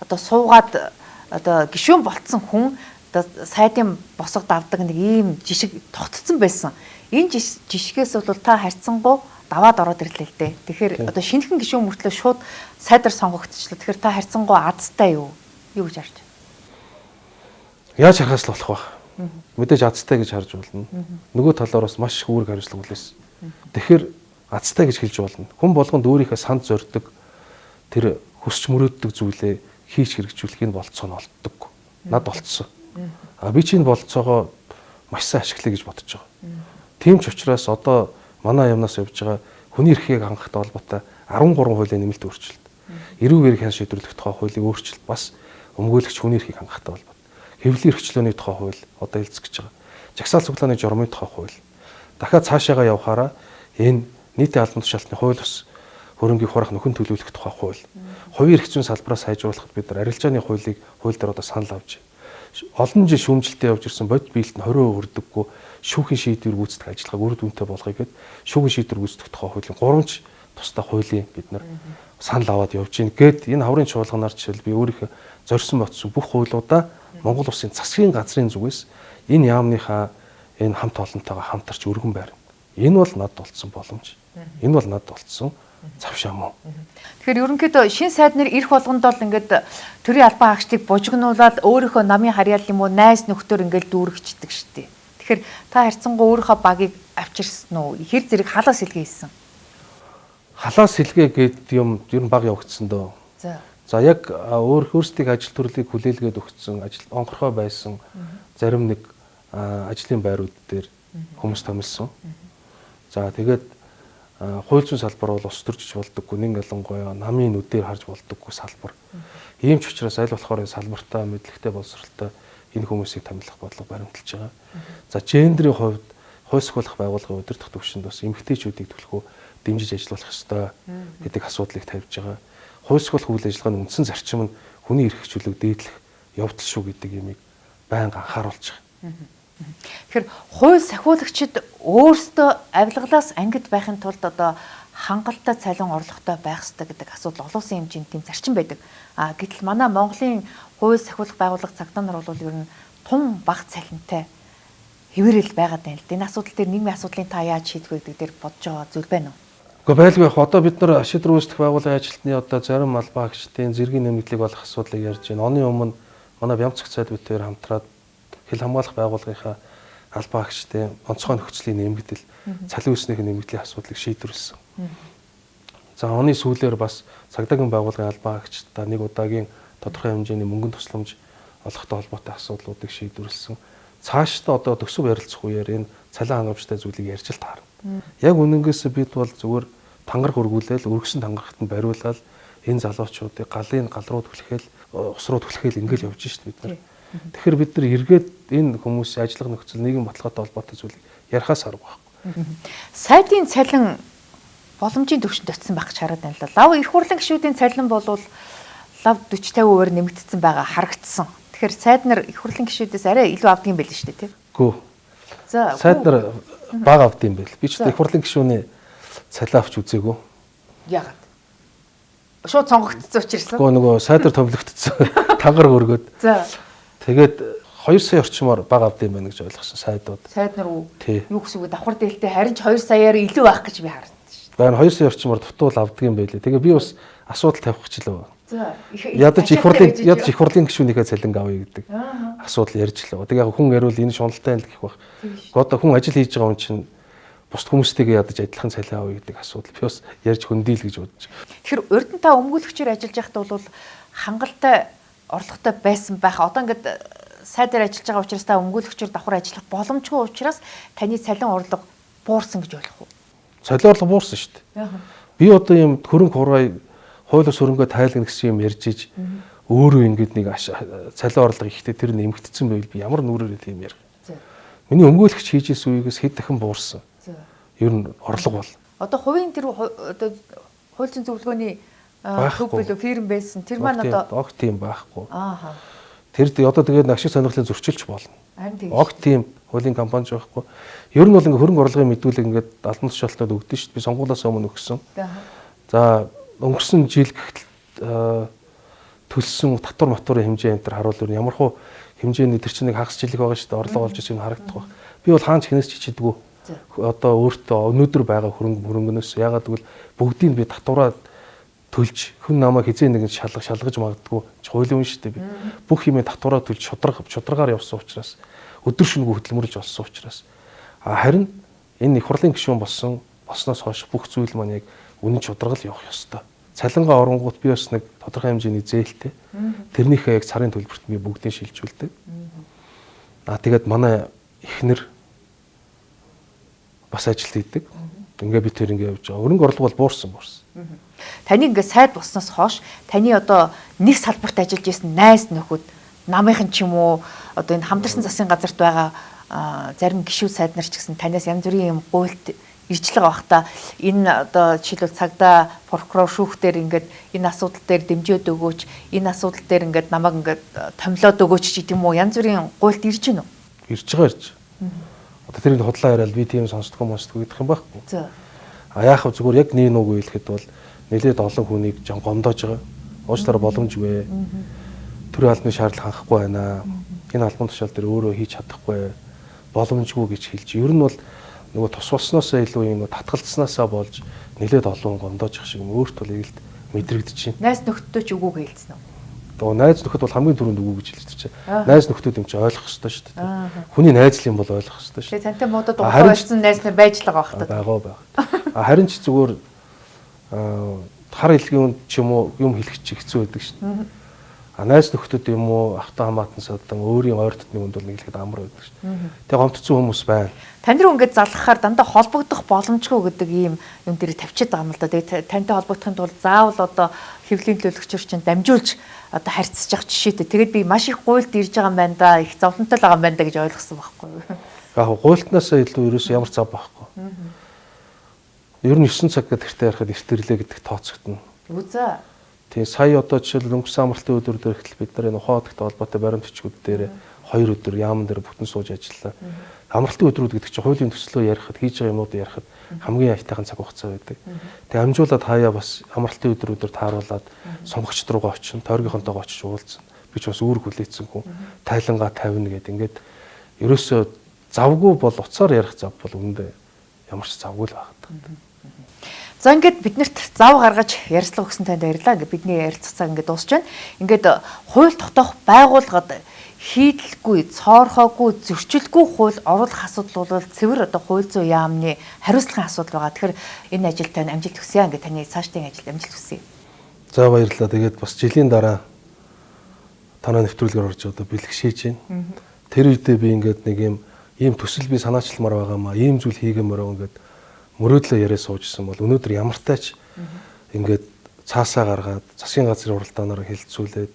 одоо суугаад одоо гишүүн болцсон хүн одоо сайдын босго давдаг нэг ийм жишг тогтцсон байсан. Энэ жишгээс бол та харьцангуй даваад ороод ирлээ л дээ. Тэгэхээр одоо шинэхэн гишүүн мөртлөө шууд сайдаар сонгогдчихлоо. Тэгэхээр та харьцангуй азтай юу? Юу гэж харж байна? Яаж харахаас л болох вэ? Мэдээж азтай гэж харж болно. Нөгөө талаар бас маш их үүрэг хариуцлага хүлээсэн. Тэгэхээр азтай гэж хэлж болно. Хүн болгонд өөрийнхөө санд зорддог тэр хүсч мөрөөддөг зүйлээ хийж хэрэгжүүлэхийг болцоо нь олддог. Над болцсон. Би чинь болцоогоо маш сайн ашиглая гэж бодож байгаа. Тийм ч учраас одоо манай юмнаас явж байгаа хүний эрхийг хангахтай холбоотой 13 хуулийн нэмэлт өөрчлөлт. Эрүүг эрх хэн шийдвэрлэх тухай хуулийн өөрчлөлт бас өмгөөлөгч хүний эрхийг хангахтай холбоотой. Хэвлэлийн эрхчлөөний тухай хууль одоо хэлцэж байгаа. Жагсаал цуглааны журмын тухай хууль. Дахиад цаашаага явхаараа энэ нийтийн албан тушаалтны хууль ус хөрөнгийг хурах нөхөн төлөвлөх тухай хууль. Хувийн эрх зүйн салбараас сайжруулахад бид нар арилжааны хуулийг хууль дээр одоо санал авч олон жил шүүмжлэлтэй явж ирсэн бодит биелэлт нь 20% өрдөггүй шүүхийн шийдвэр гүйцэтгэх ажиллагааг үр дүнтэй болгоё гэд шүүхийн шийдвэр гүйцэтгэх тухай хуулийн 3 тусдаа хуулийн бид нар санал аваад явж гин гэд энэ хаврын чуулганаар жишээл би өөрийнхөө зорьсон ботсон бүх хуулиудаа Монгол улсын засгийн газрын зүгээс энэ яамныхаа энэ хамт олонтойгоо хамтарч өргөн байрна. Энэ бол над болцсон боломж. Энэ бол над болцсон завшаа мөн. Тэгэхээр ерөнхийдөө шин сайд нар ирэх болгонд бол ингээд төрийн албан хаагчдыг бужигнуулаад өөрийнхөө намын харьяал юм уу найз нөхдөр ингээд дүүргчдэг штеп. Тэгэхээр та харьцангуй өөрийнхөө багийг авчирсан уу? Хэр зэрэг халаас илгээ хийсэн? Халаас илгээ гээд юм ер нь баг явагдсан дөө. За яг өөрсдийн ажил төрлийг хүлээлгээд өгсөн, ажил онхорхой байсан зарим нэг ажлын байрууд дээр хүмүүс томилсон. За тэгээд хууль зүйн салбар бол ус төржиж болдоггүй, нэг ялангуяа намын нүдээр харж болдоггүй салбар. Ийм ч учраас аль болохоор салбартаа мэдлэгтэй боловсралтай энэ хүмүүсийг томилох бодлого баримталж байгаа. За гендрийн хувьд хууль сахиулах байгууллагын удирдах түвшинд бас эмэгтэйчүүдийг төлхөө дэмжиж ажиллах ёстой гэдэг асуудлыг тавьж байгаа. Хууль сахиулах үйл ажиллагааны үндсэн зарчим нь хүний эрх чөлөөг дээдлэх явдал шүү гэдэг юмыг байнга анхааруулж байгаа. Тэгэхээр хууль сахиулагчид өөрсдөө авилгалаас ангид байхын тулд одоо хангалттай цалин орлоготой байх ёстой гэдэг асуудал олон улсын хэмжээнд тийм зарчим байдаг. Гэтэл манай Монголын хууль сахиулах байгууллага цагдаа нар бол ер нь тун бага цалинтай хэвээрэл байгаад байна л да. Энэ асуудал дээр нийгмийн асуудлыг та яаж шийдэх вэ гэдэг дээр бодож байгаа зүйл байна уу? Гэхдээ байлгүй яг одоо бид нар шийдвэр үүсгэх байгууллагын ажилтны одоо зарим албан хаагчдын зэргийн нэмэгдлийг олох асуудлыг ярьж байна. Оны өмнө манай Бямцах цайд битээр хамтраад хэл хамгаалах байгууллагынхаа албан хаагчдын онцгой нөхцөлийн нэмэгдэл, цалин өснөхийн нэмэгдлийн асуудлыг шийдвэрлэсэн. За оны сүүлээр бас цагдаагийн байгууллагын албан хаагчдаа нэг удаагийн тодорхой хэмжээний мөнгөнд тусламж олохтой холбоотой асуудлуудыг шийдвэрлэсэн. Цаашдаа одоо төсөв ярилцах үеэр энэ цалин хангамжтай зүйлийг ярьж л таарна. Яг үнэнгээс бид бол зүгээр тангараг өргүүлээл өргөсөн тангарагт нь бариулаад энэ залуучуудыг галын гал руу түлхээл ус руу түлхээл ингээл явж шít бид нар. Тэгэхээр бид нар эргээд энэ хүмүүсийн ажиллах нөхцөл нийгэм баталгаатай холбоотой зүйлийг ярихаас арга байхгүй. Сайдын цалин боломжийн түвшинд очсон байх гэж хараад байна л да. Лав их хурлын гишүүдийн цалин бол лав 40-50% нэмэгдсэн байгаа харагдсан. Тэгэхээр сайд нар их хурлын гишүүдээс арай илүү авдаг юм байл шүү дээ, тийм? Гүү. За сайд нар бага авд юм байл. Би ч их хурлын гишүүний цалин авч үзээгүй. Яагаад? Шууд сонгогдсон учраас. Гөө нөгөө сайд нар томилогдсон. Тангараг өргөд. За. Тэгээд 2 сая орчмоор бага авд юм байна гэж ойлгосон сайдууд. Сайд нар юу гэсэн үг давхар дээлтэй харин ч 2 саяар илүү байх гэж би харсан шүү дээ. Байн 2 сая орчмоор дутуул авдаг юм байлээ. Тэгээ би бас асуудал тавих гэж л байна. За. Ядаж их хурлын гишүүнийхээ цалин авъя гэдэг асуудал ярьж л. Тэгээ яг хүн ярил энэ шуналтай л гэх бах. Одоо хүн ажил хийж байгаа хүн чинь бусд хүмүүстэйгээ ядаж адилхан цалин авъя гэдэг асуудал би бас ярьж хөндийл гэж бодож. Тэгэхээр урд нь та өмгөөлөгчөөр ажиллаж байхдаа бол хангалттай орлоготой байсан байх. Одоо ингээд сайдаар ажиллаж байгаа учраас та өмгөөлөгчөөр давхар ажиллах боломжгүй учраас таны цалин орлого буурсан гэж ойлгох уу? Цалин орлого буурсан шүү дээ. Би одоо юм хөрөнгө хургай хуулиус хөрөнгөө тайлгна гэсэн юм ярьж иж өөрөө ингэж нэг цалин орлого ихтэй тэр нэмэгдсэн байвал би ямар нүрээрээ тийм ярих. Миний өмгөөлөгч хийж исэн үеигээс хэд дахин буурсан. Ер нь орлого бол. Одоо хувийн тэр одоо хууль зүйн зөвлөгөөний төв билүү фирм байсан. Тэр маань одоо огт тийм байхгүй. Тэр одоо тэгээд ашиг сонирхлын зөрчилч болно. Огт тийм хуулийн компани ч байхгүй. Ер нь бол ингээ хөрөнгө орлогын мэдүүлэг ингээд албан тушаалтад өгдөн шүү дээ. Би сонгуулиас өмнө өгсөн. За өнгөрсөн жил гэхтэл төлсөн татвар матурын хэмжээ энэ төр харуул ямар хуу хэмжээний тэр чинь нэг хагас жилиг байгаа шүү дээ. Орлого олж ирсэн харагдах баг. Би бол хаанч хинээс ч чичдэггүй. Одоо өөртөө өнөөдөр байгаа хөрөнгөнөөс ягаад гэвэл бүгдийг би татвараа төлж хүн намайг хизээ нэгэн шалгаж магадгүй хуулийн шүү дээ би. Бүх юмээ татвараа төлж шударгаар явсан учраас өдөр шөнөгүй хөдөлмөрлж олсон учраас харин энэ их хурлын гишүүн болсноос хойш бүх зүйл маань яг үнэн шударгал явах ёстой. Цалингаа оронгууд би бас нэг тодорхой хэмжээний зээлтэй. Тэрнийхээ яг сарын төлбөрт би бүгдийг шилжүүлдэг. Тэгээд манай эхнэр бас ажилт хийдэг. Ингээ би тэр ингээ явж байгаа. Хөрөнгө орлого бол буурсан. Таны ингээ сайд болсноос хойш таны одоо нэг салбарт ажиллаж исэн найз нөхөд намынхан ч юм уу одоо энэ хамтарсан засгийн газарт байгаа зарим гишүүд сайд нар ч гэсэн танаас янз бүрийн юм гуйлт ирчлэг авахта энэ одоо жишээлбэл цагдаа прокурор шүүхтэр ингээд энэ асуудал дээр дэмжиж өгөөч, энэ асуудал дээр ингээд намайг ингээд томилоод өгөөч ч гэдэг юм уу, янз бүрийн гуйлт ирж гинөө. Ирж байгаа. Одоо тэрийг худлаа яриад би тийм сонсдгоо мосдгоо гэдэг юм байхгүй. За. А яах вэ, зүгээр яг нэг нүг хэлэхэд бол нэлээд олон хүнийг жон гомдоож байгаа. Уучлаарай боломжгүй. Төрийн албаны шаардлага хангахгүй байна. Энэ албан тушаал дээр өөрөө хийж чадахгүй боломжгүй гэж хэлж. Ер нь бол нөгөө тус болсноосоо илүү юм татгалцснаасаа болж нэлээд олон гомдоож их шиг юм өөрт бол ийг л мэдрэгдэж байна. Найз нөхдөд ч үгүй хэлсэн үү? Одоо найз нөхөд бол хамгийн түрүүнд үгүй гэж хэлж чинь. Найз нөхдөд юм чи ойлгох ёстой шүү дээ. Хүний найзлын бол ойлгох ёстой шүү. Тэгээ тантай муудад уухайсан найз нар байж л байгаа бах та. Байгаа. Харин ч зүгээр хар хэлгийн ч юм уу юм хэлэх чи хэцүү байдаг шүү. Найз нөхдөд юм уу автаа хамаатан садан өөрийн ойр дотны хүнд бол нэг ихэд амар байдаг шүү. Тэгээ гомдсон хүмүүс байна. Тань руу ингээд залгахаар дандаа холбогдох боломжгүй гэдэг ийм юм дээр тавьчихад байгаа юм л да. Тэгээ тантай холбогдохын тулд заавал одоо хэвлэлийн төлөвлөгчөөр чинь дамжуулж одоо харьцаж явах жишээтэй. Тэгээд би маш их гуйлд ирж байгаа юм байна да. Их зовлонтой байгаа юм байна да гэж ойлгосон байхгүй юу? Яг гуйлтнаасаа илүү ерөөсөө ямар зав байхгүй. Ер нь 9 цаг гэдэг тэртээ ярихад эртэрлээ гэдэг тооцогдно. Үзээ. Тэгээ сая одоо жишээл өнгөрсөн амралтын өдөр дээр ихтэл бид нар энэ ухаадагтай холбоотой баримт бичгүүд дээр 2 өдөр яамн дээр бүтэн сууж ажиллаа. Амралтын өдрүүд гэдэг чинь хуулийн төслөө ярихад хийж байгаа юмнуудыг ярихад хамгийн аятайхан цаг хугацаа байдаг. Тэгээ амжуулаад хаяа бас амралтын өдрүүдээр тааруулаад сонгогчд руугаа очино, тойргийнхонтойгоо очиж уулзсан. Би ч бас үүрэг хүлээцсэнгүй тайлангаа тавина гэдэг ингээд ерөөсөө завгүй бол уцаар ярих зав бол үүндээ ямар ч завгүй л байна. За ингээд биднэрт зав гаргаж ярилцлага өгсөн танд баярлалаа. Ингээд бидний ярилцлага ингээд дуусч байна. Ингээд хууль тогтоох байгууллагад хийдэлгүй, цоорхоогүй, зөрчилгүй хууль оруулах асуудал бол цэвэр одоо хууль зүйн яамны хариуцлагын асуудал байгаа. Тэгэхээр энэ ажилд тань амжилт хүсье. Ингээд таны цаашдын ажилд амжилт хүсье. За баярлалаа. Тэгээд бас жилийн дараа танаа нэвтрүүлгээр орж одоо бэлгшээж байна. Тэр үедээ би ингээд нэг ийм төсөл би санаачилмаар байгаамаа, ийм зүйл хийгэмээр ингээд мөрөөдлөө яриа суужсэн бол өнөөдөр ямартайч ингээд цаасаа гаргаад засгийн газрын уралдаанаар хэлэлцүүлээд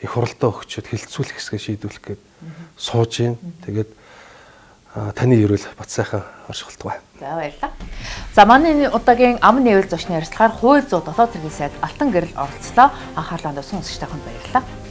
их хуралдаа өгчөд хэлэлцүүлэх хэсгээ шийдвэрлэх гээд сууж гин. Тэгээд таны ерөөл бат сайхан оршихолтой байна. За баярлалаа. За манай удаагийн ам нэвэл зочны ярилцлагаар хууль зүйн дотоод хэргийн сайд Алтан гэрэл оролцлоо. Анхаарлаа хандсан сонсогч таханд баярлалаа.